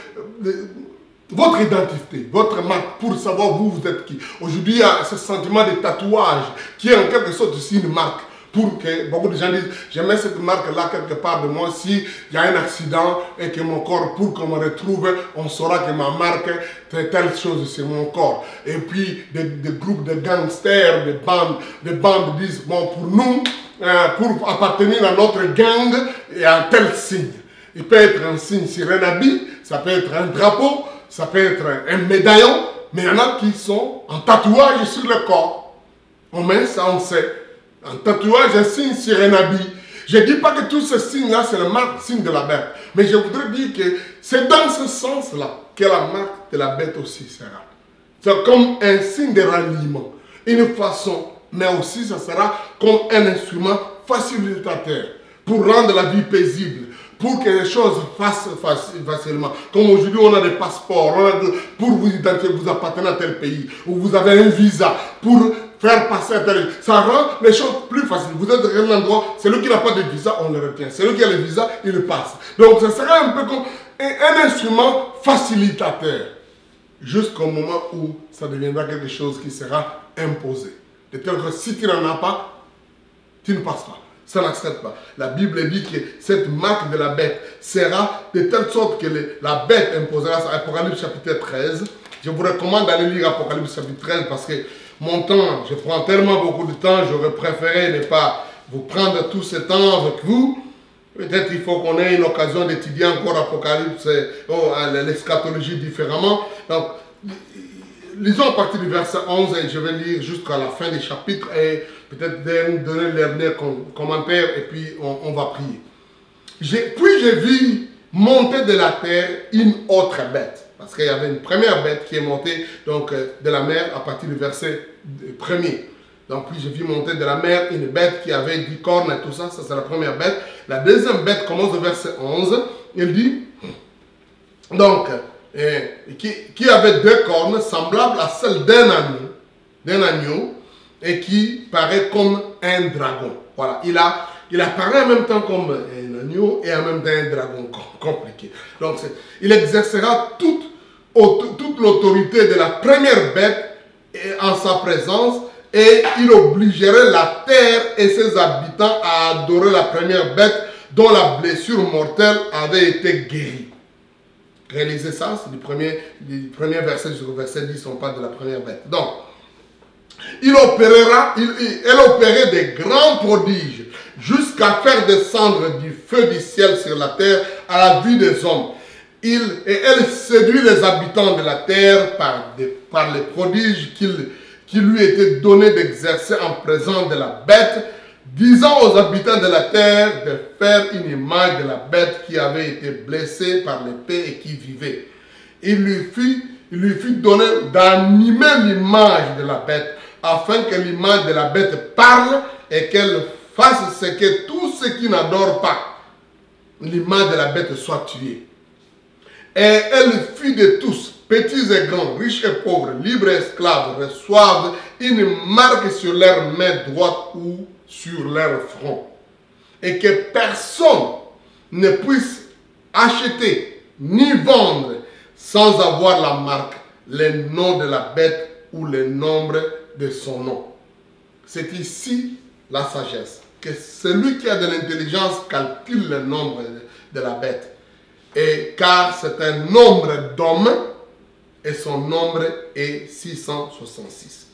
identité, votre marque pour savoir vous êtes qui. Aujourd'hui, il y a ce sentiment de tatouage qui est en quelque sorte aussi une marque. Pour que beaucoup de gens disent, je mets cette marque-là quelque part de moi, s'il y a un accident et que mon corps, pour qu'on me retrouve, on saura que ma marque, c'est telle chose sur mon corps. Et puis, des groupes de gangsters, des bandes disent, bon, pour nous, pour appartenir à notre gang, il y a un tel signe. Il peut être un signe sur un habit, ça peut être un drapeau, ça peut être un médaillon, mais il y en a qui sont en tatouage sur le corps. On met ça, on sait. Un tatouage, un signe sur un habit. Je ne dis pas que tous ces signes-là, c'est le signe de la bête. Mais je voudrais dire que c'est dans ce sens-là que la marque de la bête aussi sera. C'est comme un signe de ralliement. Une façon, mais aussi ça sera comme un instrument facilitateur pour rendre la vie paisible, pour que les choses fassent facilement. Comme aujourd'hui, on a des passeports, pour vous identifier, vous appartenez à tel pays, ou vous avez un visa, pour faire passer à tel... Ça rend les choses plus faciles. Vous êtes dans un endroit, celui qui n'a pas de visa, on le retient. Celui qui a le visa, il le passe. Donc, ça sera un peu comme un instrument facilitateur. Jusqu'au moment où ça deviendra quelque chose qui sera imposé. De tel que si tu n'en as pas, tu ne passes pas. Ça n'accepte pas. La Bible dit que cette marque de la bête sera de telle sorte que la bête imposera ça. Apocalypse chapitre 13. Je vous recommande d'aller lire Apocalypse chapitre 13 parce que mon temps, je prends tellement beaucoup de temps, j'aurais préféré ne pas vous prendre tout ce temps avec vous. Peut-être il faut qu'on ait une occasion d'étudier encore Apocalypse, l'eschatologie différemment. Donc, lisons à partir du verset 11 et je vais lire jusqu'à la fin du chapitre et peut-être donner le dernier commentaire et puis on va prier. Puis j'ai vu monter de la terre une autre bête. Parce qu'il y avait une première bête qui est montée donc, de la mer à partir du verset 1er. Donc puis j'ai vu monter de la mer une bête qui avait 10 cornes et tout ça. Ça c'est la première bête. La deuxième bête commence au verset 11. Il dit, donc, qui avait 2 cornes semblables à celles d'un agneau et qui paraît comme un dragon. Voilà, il apparaît en même temps comme un agneau et en même temps un dragon compliqué. Donc il exercera toute l'autorité de la première bête en sa présence et il obligerait la terre et ses habitants à adorer la première bête dont la blessure mortelle avait été guérie. Réalisez ça, c'est du premier verset jusqu'au verset 10, on parle de la première bête. Donc, elle opérait des grands prodiges jusqu'à faire descendre du feu du ciel sur la terre à la vue des hommes. Elle séduit les habitants de la terre par les prodiges qui lui étaient donnés d'exercer en présence de la bête, disant aux habitants de la terre de faire une image de la bête qui avait été blessée par l'épée et qui vivait. Il lui fut donné d'animer l'image de la bête, afin que l'image de la bête parle et qu'elle fasse ce que tous ceux qui n'adorent pas l'image de la bête soit tués. Et elle fit de tous, petits et grands, riches et pauvres, libres et esclaves, reçoivent une marque sur leur main droite ou sur leur front. Et que personne ne puisse acheter ni vendre sans avoir la marque, le nom de la bête ou le nombre de son nom. C'est ici la sagesse. Que celui qui a de l'intelligence calcule le nombre de la bête. Et car c'est un nombre d'hommes et son nombre est 666.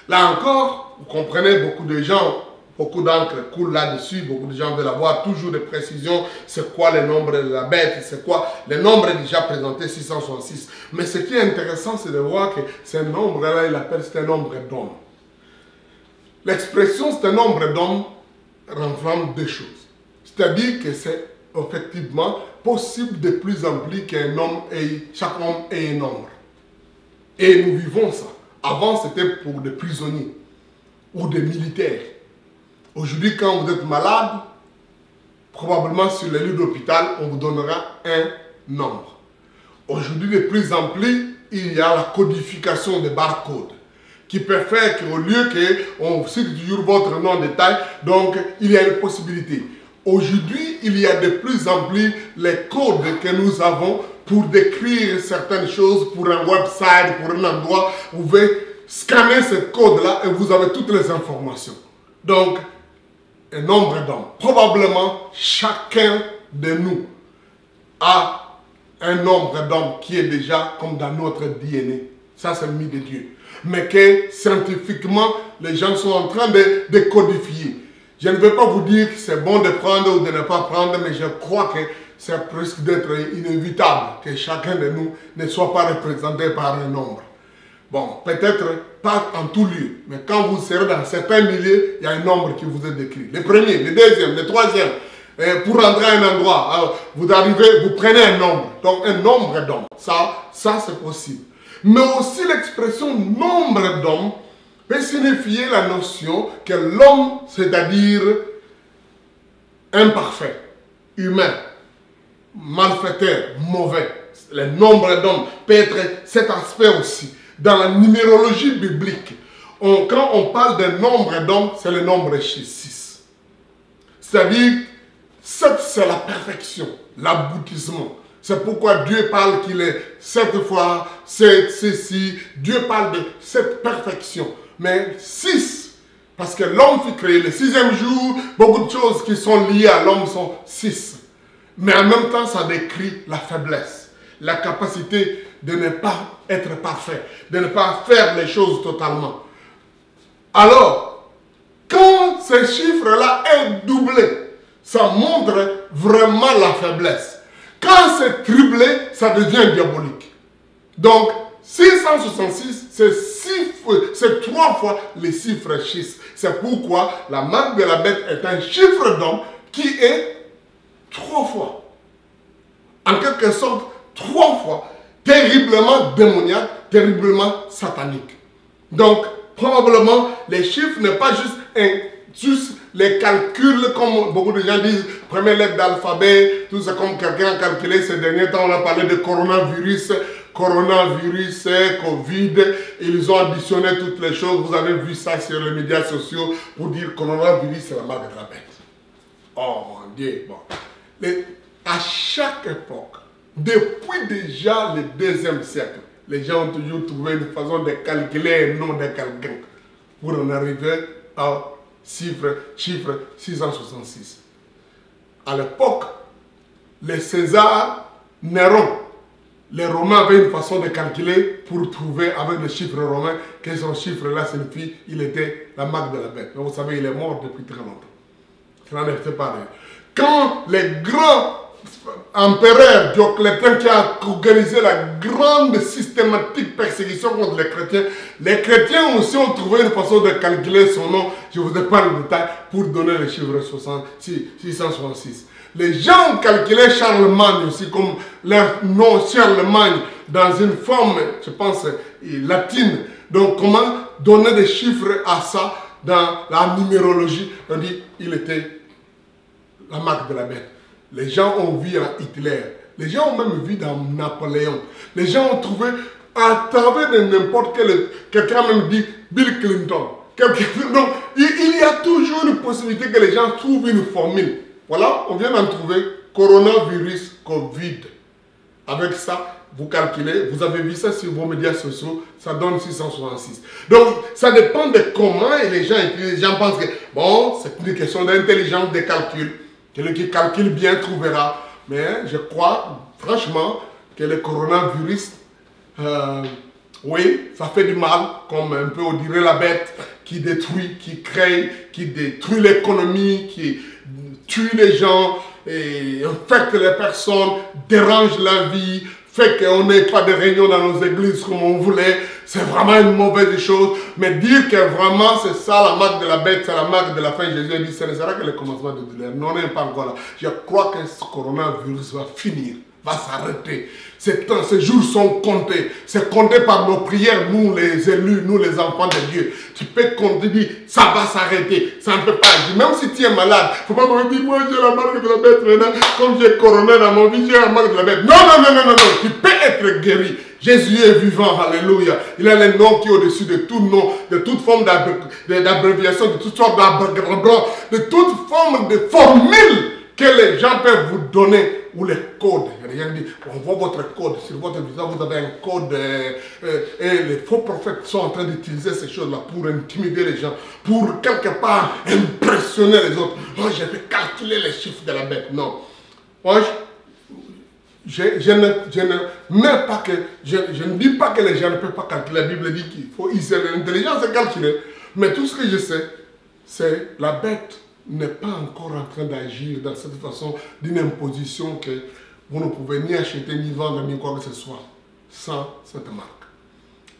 Là encore, vous comprenez, beaucoup de gens, beaucoup d'encre coule là-dessus, beaucoup de gens veulent avoir toujours des précisions, c'est quoi le nombre de la bête, c'est quoi, le nombre est déjà présenté 666. Mais ce qui est intéressant, c'est de voir que ce nombre-là, il appelle c'est un nombre d'hommes. L'expression c'est un nombre d'hommes renferme deux choses. C'est-à-dire que c'est effectivement possible de plus en plus qu'un homme ait, chaque homme ait un nombre. Et nous vivons ça. Avant, c'était pour des prisonniers ou des militaires. Aujourd'hui, quand vous êtes malade, probablement sur le lit d'hôpital, on vous donnera un nombre. Aujourd'hui, de plus en plus, il y a la codification des barcodes qui peut faire qu'au lieu qu'on cite toujours votre nom en détail, donc il y a une possibilité. Aujourd'hui, il y a de plus en plus les codes que nous avons pour décrire certaines choses, pour un website, pour un endroit. Vous pouvez scanner ce code-là et vous avez toutes les informations. Donc, un nombre d'hommes. Probablement, chacun de nous a un nombre d'hommes qui est déjà comme dans notre DNA. Ça, c'est le mythe de Dieu. Mais que scientifiquement, les gens sont en train de codifier. Je ne vais pas vous dire que c'est bon de prendre ou de ne pas prendre, mais je crois que c'est presque d'être inévitable que chacun de nous ne soit pas représenté par un nombre. Bon, peut-être pas en tout lieu, mais quand vous serez dans certains milieux, il y a un nombre qui vous est décrit. Le premier, le deuxième, le troisième. Pour rentrer à un endroit, alors, vous arrivez, vous prenez un nombre. Donc un nombre d'hommes, ça c'est possible. Mais aussi l'expression nombre d'hommes peut signifier la notion que l'homme, c'est-à-dire imparfait, humain, malfaiteur, mauvais. Le nombre d'hommes peut être cet aspect aussi. Dans la numérologie biblique, quand on parle de nombre d'hommes, c'est le nombre chez 6. C'est-à-dire, 7 c'est la perfection, l'aboutissement. C'est pourquoi Dieu parle qu'il est 7 fois 7, ceci. Dieu parle de cette perfection. Mais 6, Parce que l'homme fut créé le 6e jour, beaucoup de choses qui sont liées à l'homme sont 6. Mais en même temps, ça décrit la faiblesse, la capacité de ne pas être parfait, de ne pas faire les choses totalement. Alors, quand ce chiffre-là est doublé, ça montre vraiment la faiblesse. Quand c'est triplé, ça devient diabolique. Donc, 666, c'est 3 fois le chiffre 6. C'est pourquoi la marque de la bête est un chiffre d'homme qui est 3 fois. En quelque sorte, 3 fois terriblement démoniaque, terriblement satanique. Donc, probablement, les chiffres n'est pas juste les calculs, comme beaucoup de gens disent, première lettre d'alphabet, tout ça comme quelqu'un a calculé ces derniers temps, on a parlé de coronavirus, Covid, ils ont additionné toutes les choses, vous avez vu ça sur les médias sociaux pour dire coronavirus, c'est la marque de la bête. Oh mon Dieu, bon. À chaque époque, depuis déjà le 2e siècle, les gens ont toujours trouvé une façon de calculer un nom de quelqu'un pour en arriver à chiffre 666. À l'époque, les César, Néron, les Romains avaient une façon de calculer pour trouver avec le chiffre romain que son chiffre-là signifie il était la marque de la bête. Mais vous savez, il est mort depuis très longtemps. Cela n'est pas rien. Quand les grands empereur Dioclétien qui a organisé la grande systématique persécution contre les chrétiens aussi ont trouvé une façon de calculer son nom, je ne vous ai pas le détail, pour donner le chiffre 666. Les gens ont calculé Charlemagne aussi comme leur nom Charlemagne dans une forme, je pense, latine. Donc comment donner des chiffres à ça dans la numérologie? On dit il était la marque de la bête. Les gens ont vu en Hitler. Les gens ont même vu dans Napoléon. Les gens ont trouvé à travers de n'importe quel... Quelqu'un a même dit Bill Clinton. Donc, il y a toujours une possibilité que les gens trouvent une formule. Voilà, on vient d'en trouver coronavirus Covid. Avec ça, vous calculez, vous avez vu ça sur vos médias sociaux, ça donne 666. Donc, ça dépend de comment les gens écrivent. Les gens pensent que, bon, c'est une question d'intelligence, de calcul. Celui qui calcule bien trouvera. Mais je crois, franchement, que le coronavirus, oui, ça fait du mal, comme un peu on dirait la bête, qui détruit, qui crée, qui détruit l'économie, qui tue les gens, et infecte les personnes, dérange la vie, fait qu'on n'ait pas de réunion dans nos églises comme on voulait. C'est vraiment une mauvaise chose. Mais dire que vraiment c'est ça la marque de la bête, c'est la marque de la fin, Jésus a dit, ce ne sera que le commencement de douleur. Non, on n'est pas encore là. Je crois que ce coronavirus va finir, va s'arrêter. Ces jours sont comptés. C'est compté par nos prières, nous les élus, nous les enfants de Dieu. Tu peux compter, dire, ça va s'arrêter. Ça ne peut pas agir. Même si tu es malade, il ne faut pas me dire, moi j'ai la marque de la bête maintenant. Comme j'ai corona dans mon vie, j'ai la marque de la bête. Non, non, non, non, non, non. Tu peux être guéri. Jésus est vivant, alléluia. Il a le nom qui est au-dessus de tout nom, de toute forme d'abréviation, de toute sorte d'abréviation, de toute forme de formule que les gens peuvent vous donner, ou les codes. Il y a des gens qui disent, on voit votre code, sur votre visage vous avez un code, et les faux prophètes sont en train d'utiliser ces choses-là pour intimider les gens, pour quelque part impressionner les autres. Moi, je vais calculer les chiffres de la bête. Non. Moi, je ne dis pas que les gens ne peuvent pas calculer. La Bible dit qu'il faut utiliser l'intelligence et calculer. Mais tout ce que je sais, c'est la bête n'est pas encore en train d'agir dans cette façon d'une imposition que vous ne pouvez ni acheter, ni vendre, ni quoi que ce soit, sans cette marque.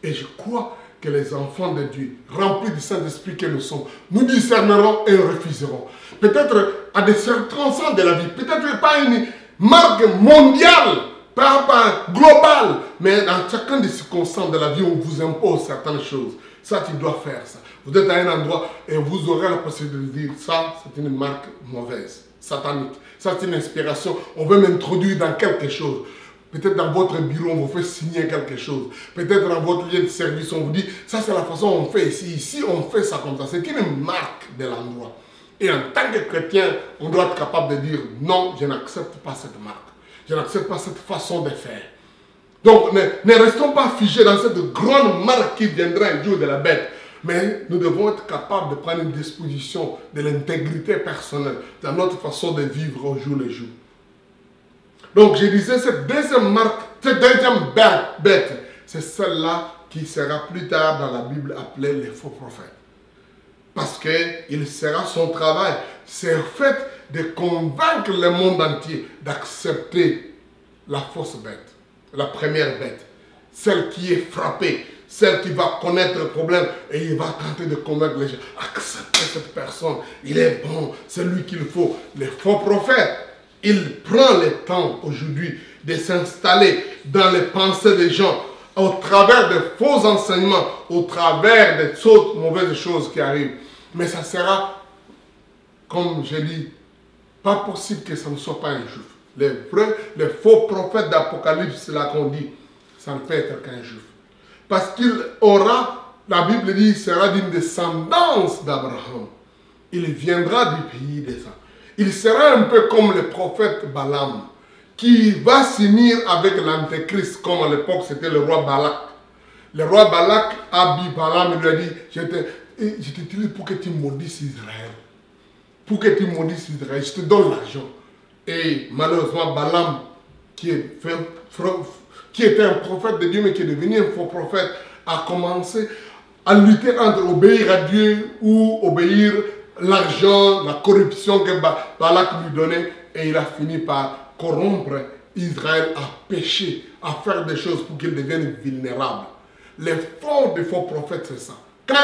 Et je crois que les enfants de Dieu, remplis du Saint-Esprit que nous sommes, nous discernerons et refuserons. Peut-être à des circonstances de la vie, peut-être pas une marque mondiale, pas globale, mais dans chacun des circonstances de la vie, on vous impose certaines choses. Ça, tu dois faire ça. Vous êtes à un endroit et vous aurez la possibilité de dire, ça, c'est une marque mauvaise, satanique. Ça, c'est une inspiration. On veut m'introduire dans quelque chose. Peut-être dans votre bureau, on vous fait signer quelque chose. Peut-être dans votre lieu de service, on vous dit, ça, c'est la façon dont on fait ici. Ici, on fait ça comme ça. C'est une marque de l'endroit. Et en tant que chrétien, on doit être capable de dire, non, je n'accepte pas cette marque. Je n'accepte pas cette façon de faire. Donc, ne restons pas figés dans cette grande marque qui viendra un jour de la bête. Mais nous devons être capables de prendre une disposition de l'intégrité personnelle, dans notre façon de vivre au jour le jour. Donc je disais, cette deuxième marque, cette deuxième bête, c'est celle-là qui sera plus tard dans la Bible appelée les faux prophètes. Parce qu'il sera son travail, c'est le fait de convaincre le monde entier d'accepter la fausse bête, la première bête, celle qui est frappée, celle qui va connaître le problème et il va tenter de convaincre les gens. Acceptez cette personne, il est bon, c'est lui qu'il faut. Les faux prophètes, il prend le temps aujourd'hui de s'installer dans les pensées des gens au travers de faux enseignements, au travers de toutes mauvaises choses qui arrivent. Mais ça sera, comme je dis, pas possible que ça ne soit pas un juif. Les faux prophètes d'Apocalypse, c'est là qu'on dit, ça ne peut être qu'un juif. Parce qu'il aura, la Bible dit, il sera d'une descendance d'Abraham. Il viendra du pays des gens. Il sera un peu comme le prophète Balaam, qui va s'unir avec l'Antéchrist, comme à l'époque c'était le roi Balak. Le roi Balak a dit Balaam, il lui a dit, je t'utilise pour que tu maudisses Israël. Pour que tu maudisses Israël, je te donne l'argent. Et malheureusement, Balaam, qui était un prophète de Dieu, mais qui est devenu un faux prophète, a commencé à lutter entre obéir à Dieu ou obéir l'argent, la corruption que Balak lui donnait. Et il a fini par corrompre Israël à pécher, à faire des choses pour qu'il devienne vulnérable. L'effort des faux prophètes, c'est ça. Quand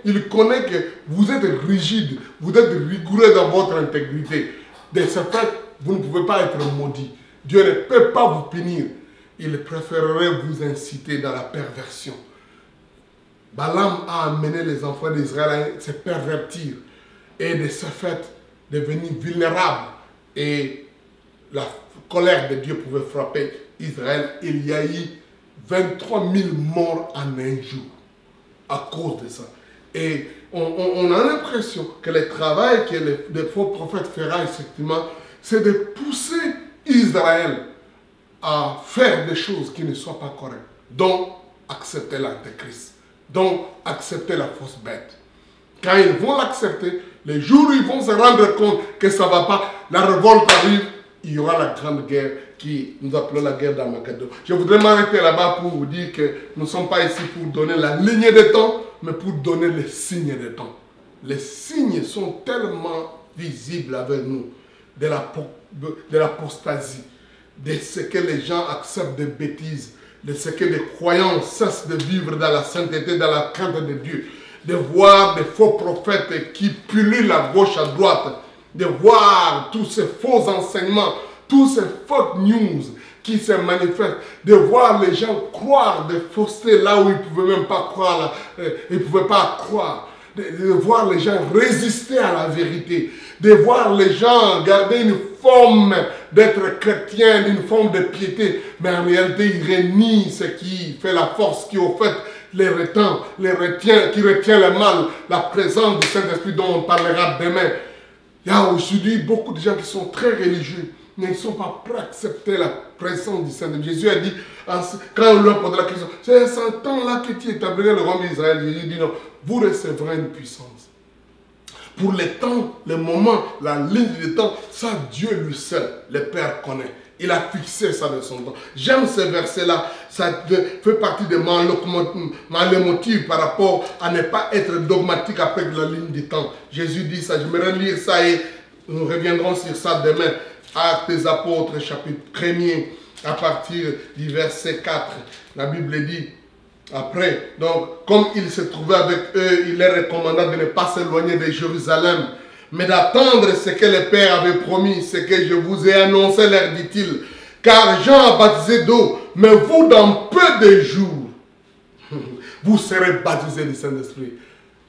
il connaît que vous êtes rigide, vous êtes rigoureux dans votre intégrité. De ce fait, vous ne pouvez pas être maudit. Dieu ne peut pas vous punir. Il préférerait vous inciter dans la perversion. Balaam a amené les enfants d'Israël à se pervertir et de ce fait devenir vulnérables. Et la colère de Dieu pouvait frapper Israël. Il y a eu 23 000 morts en un jour à cause de ça. Et on a l'impression que le travail que le faux prophète fera effectivement, c'est de pousser Israël à faire des choses qui ne soient pas correctes. Donc, accepter l'Antéchrist. Donc, accepter la fausse bête. Quand ils vont l'accepter, les jours où ils vont se rendre compte que ça ne va pas, la révolte arrive, il y aura la grande guerre qui nous appelons la guerre d'Armageddon. Je voudrais m'arrêter là-bas pour vous dire que nous ne sommes pas ici pour donner la lignée des temps, mais pour donner les signes des temps. Les signes sont tellement visibles avec nous de l'apostasie, de ce que les gens acceptent de bêtises, de ce que les croyants cessent de vivre dans la sainteté, dans la crainte de Dieu, de voir des faux prophètes qui pullulent à gauche, à droite, de voir tous ces faux enseignements, tous ces fake news qui se manifestent, de voir les gens croire des faussetés là où ils ne pouvaient même pas croire, ils ne pouvaient pas croire, de voir les gens résister à la vérité, de voir les gens garder une forme d'être chrétien, une forme de piété, mais en réalité ils renient ce qui fait la force, qui au fait qui retient le mal, la présence du Saint-Esprit dont on parlera demain. Il y a aujourd'hui beaucoup de gens qui sont très religieux, mais ils ne sont pas prêts à accepter la présence du Saint-Esprit. Jésus a dit, quand on lui a posé la question, c'est ce temps-là que tu établirais le royaume d'Israël. Jésus dit non, vous recevrez une puissance. Pour le temps, le moment, la ligne du temps, ça Dieu lui seul, le Père connaît. Il a fixé ça de son temps. J'aime ce verset-là. Ça fait partie de ma leitmotiv par rapport à ne pas être dogmatique avec la ligne du temps. Jésus dit ça. Je vais relire ça et nous reviendrons sur ça demain. Actes des Apôtres, chapitre 1er, à partir du verset 4. La Bible dit, après, donc, comme il se trouvait avec eux, il leur recommanda de ne pas s'éloigner de Jérusalem, mais d'attendre ce que le Père avait promis, ce que je vous ai annoncé, leur dit-il. Car Jean a baptisé d'eau, mais vous, dans peu de jours, vous serez baptisés du Saint-Esprit.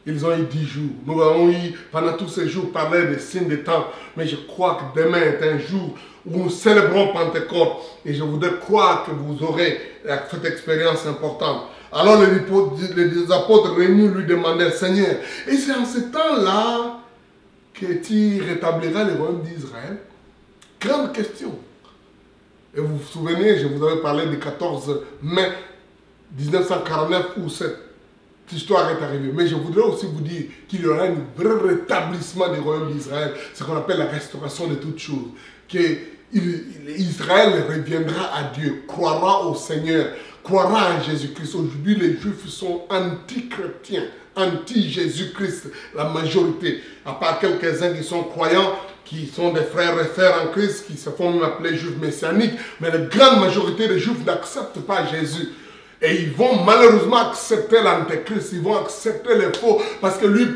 Ils ont eu 10 jours. Nous avons eu, pendant tous ces jours, parlé des signes des temps. Mais je crois que demain est un jour où nous célébrons Pentecôte. Et je voudrais croire que vous aurez cette expérience importante. Alors les apôtres réunis lui demandèrent, Seigneur, et c'est en ce temps-là que tu rétabliras le royaume d'Israël? Grande question. Et vous vous souvenez, je vous avais parlé du 14 mai 1949 où cette histoire est arrivée. Mais je voudrais aussi vous dire qu'il y aura un vrai rétablissement du royaume d'Israël, ce qu'on appelle la restauration de toutes choses. Israël reviendra à Dieu, croira au Seigneur, croira en Jésus-Christ. Aujourd'hui, les Juifs sont anti-chrétiens, anti-Jésus-Christ, la majorité. À part quelques-uns qui sont croyants, qui sont des frères et sœurs en Christ, qui se font même appeler Juifs messianiques, mais la grande majorité des Juifs n'acceptent pas Jésus. Et ils vont malheureusement accepter l'antéchrist, ils vont accepter les faux, parce que lui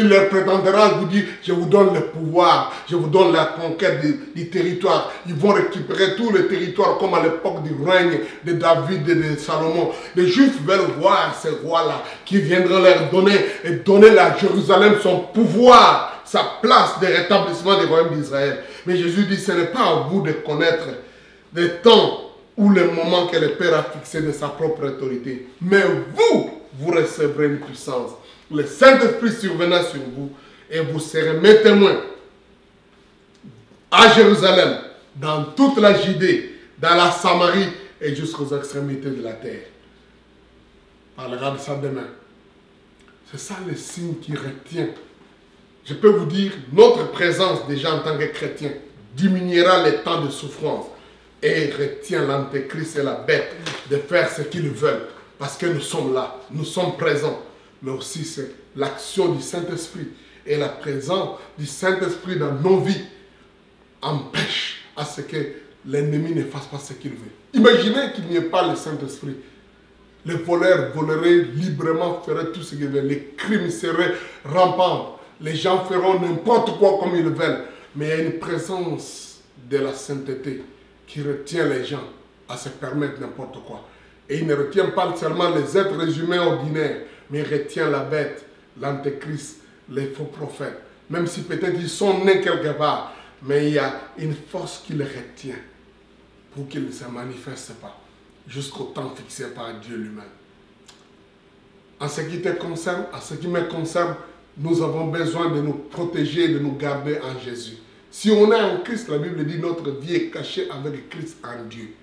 leur prétendra vous dire, je vous donne le pouvoir, je vous donne la conquête du territoire. Ils vont récupérer tout le territoire comme à l'époque du règne de David et de Salomon. Les Juifs veulent voir ces rois-là qui viendront leur donner à Jérusalem son pouvoir, sa place de rétablissement du royaume d'Israël. Mais Jésus dit, ce n'est pas à vous de connaître des temps ou le moment que le Père a fixé de sa propre autorité. Mais vous recevrez une puissance. Le Saint-Esprit survenant sur vous et vous serez mes témoins à Jérusalem, dans toute la Judée, dans la Samarie et jusqu'aux extrémités de la terre. On parlera de ça demain. C'est ça le signe qui retient. Je peux vous dire, notre présence déjà en tant que chrétien diminuera les temps de souffrance et retient l'antéchrist et la bête de faire ce qu'ils veulent. Parce que nous sommes là, nous sommes présents. Mais aussi c'est l'action du Saint-Esprit. Et la présence du Saint-Esprit dans nos vies empêche à ce que l'ennemi ne fasse pas ce qu'il veut. Imaginez qu'il n'y ait pas le Saint-Esprit. Les voleurs voleraient librement, feraient tout ce qu'ils veulent. Les crimes seraient rampants. Les gens feront n'importe quoi comme ils veulent. Mais il y a une présence de la sainteté qui retient les gens à se permettre n'importe quoi. Et il ne retient pas seulement les êtres humains ordinaires, mais il retient la bête, l'antéchrist, les faux prophètes. Même si peut-être ils sont nés quelque part, mais il y a une force qui les retient pour qu'ils ne se manifestent pas jusqu'au temps fixé par Dieu lui-même. En ce qui te concerne, en ce qui me concerne, nous avons besoin de nous protéger, de nous garder en Jésus. Si on est en Christ, la Bible dit notre vie est cachée avec Christ en Dieu.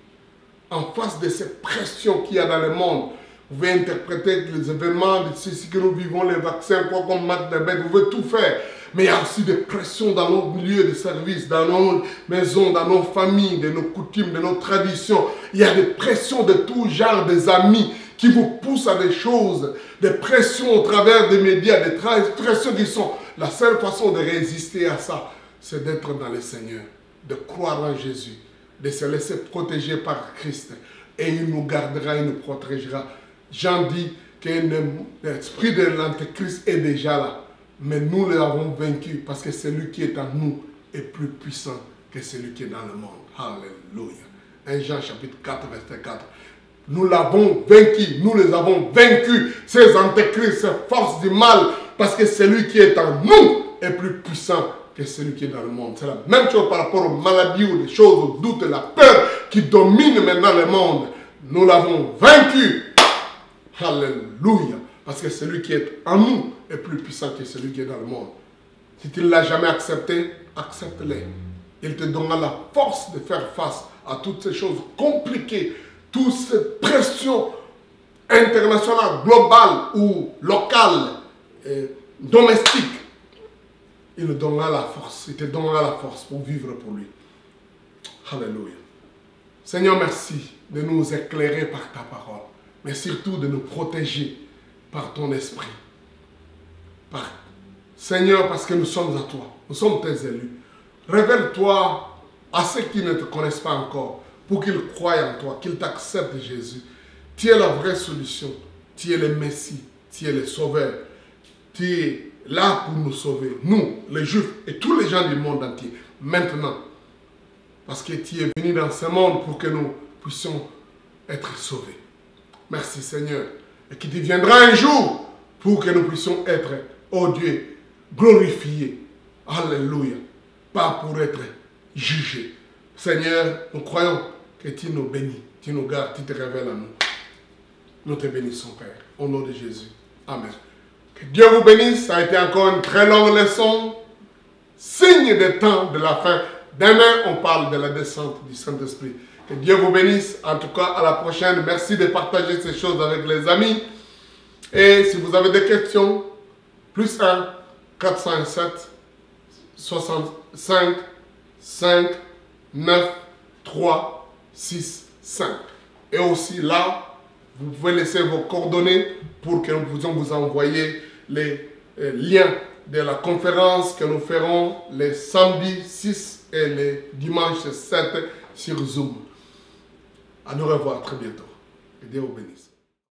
En face de ces pressions qu'il y a dans le monde, vous pouvez interpréter les événements, ce que nous vivons, les vaccins, quoi comme match de bête, vous pouvez tout faire. Mais il y a aussi des pressions dans nos milieux de service, dans nos maisons, dans nos familles, de nos coutumes, de nos traditions. Il y a des pressions de tout genre, des amis qui vous poussent à des choses, des pressions au travers des médias, des pressions qui sont la seule façon de résister à ça. C'est d'être dans le Seigneur, de croire en Jésus, de se laisser protéger par Christ. Et il nous gardera, il nous protégera. Jean dit que l'esprit de l'antéchrist est déjà là. Mais nous l'avons vaincu parce que celui qui est en nous est plus puissant que celui qui est dans le monde. Alléluia. 1 Jean chapitre 4, verset 4. Nous l'avons vaincu, nous les avons vaincus, ces antéchrists, ces forces du mal, parce que celui qui est en nous est plus puissant que celui qui est dans le monde. C'est la même chose par rapport aux maladies, aux choses, aux doutes, la peur qui domine maintenant le monde. Nous l'avons vaincu. Alléluia. Parce que celui qui est en nous est plus puissant que celui qui est dans le monde. Si tu ne l'as jamais accepté, accepte-le. Il te donnera la force de faire face à toutes ces choses compliquées, toutes ces pressions internationales, globales ou locales, domestiques. Il te donnera la force. Il te donnera la force pour vivre pour lui. Alléluia. Seigneur, merci de nous éclairer par ta parole, mais surtout de nous protéger par ton esprit. Seigneur, parce que nous sommes à toi, nous sommes tes élus. Révèle-toi à ceux qui ne te connaissent pas encore, pour qu'ils croient en toi, qu'ils t'acceptent, Jésus. Tu es la vraie solution. Tu es le Messie, tu es le Sauveur. Tu es là pour nous sauver, nous, les Juifs et tous les gens du monde entier, maintenant. Parce que tu es venu dans ce monde pour que nous puissions être sauvés. Merci Seigneur. Et qu'il viendra un jour pour que nous puissions être, oh Dieu, glorifiés. Alléluia. Pas pour être jugés. Seigneur, nous croyons que tu nous bénis, tu nous gardes, tu te révèles à nous. Nous te bénissons, Père, au nom de Jésus. Amen. Que Dieu vous bénisse. Ça a été encore une très longue leçon. Signe des temps de la fin. Demain, on parle de la descente du Saint-Esprit. Que Dieu vous bénisse. En tout cas, à la prochaine. Merci de partager ces choses avec les amis. Et si vous avez des questions, plus 1 407 65 5 9 3 6 5. Et aussi là, vous pouvez laisser vos coordonnées pour que nous puissions vous envoyer les liens de la conférence que nous ferons les samedis 6 et les dimanches 7 sur Zoom. À nous revoir très bientôt. Et Dieu vous bénisse.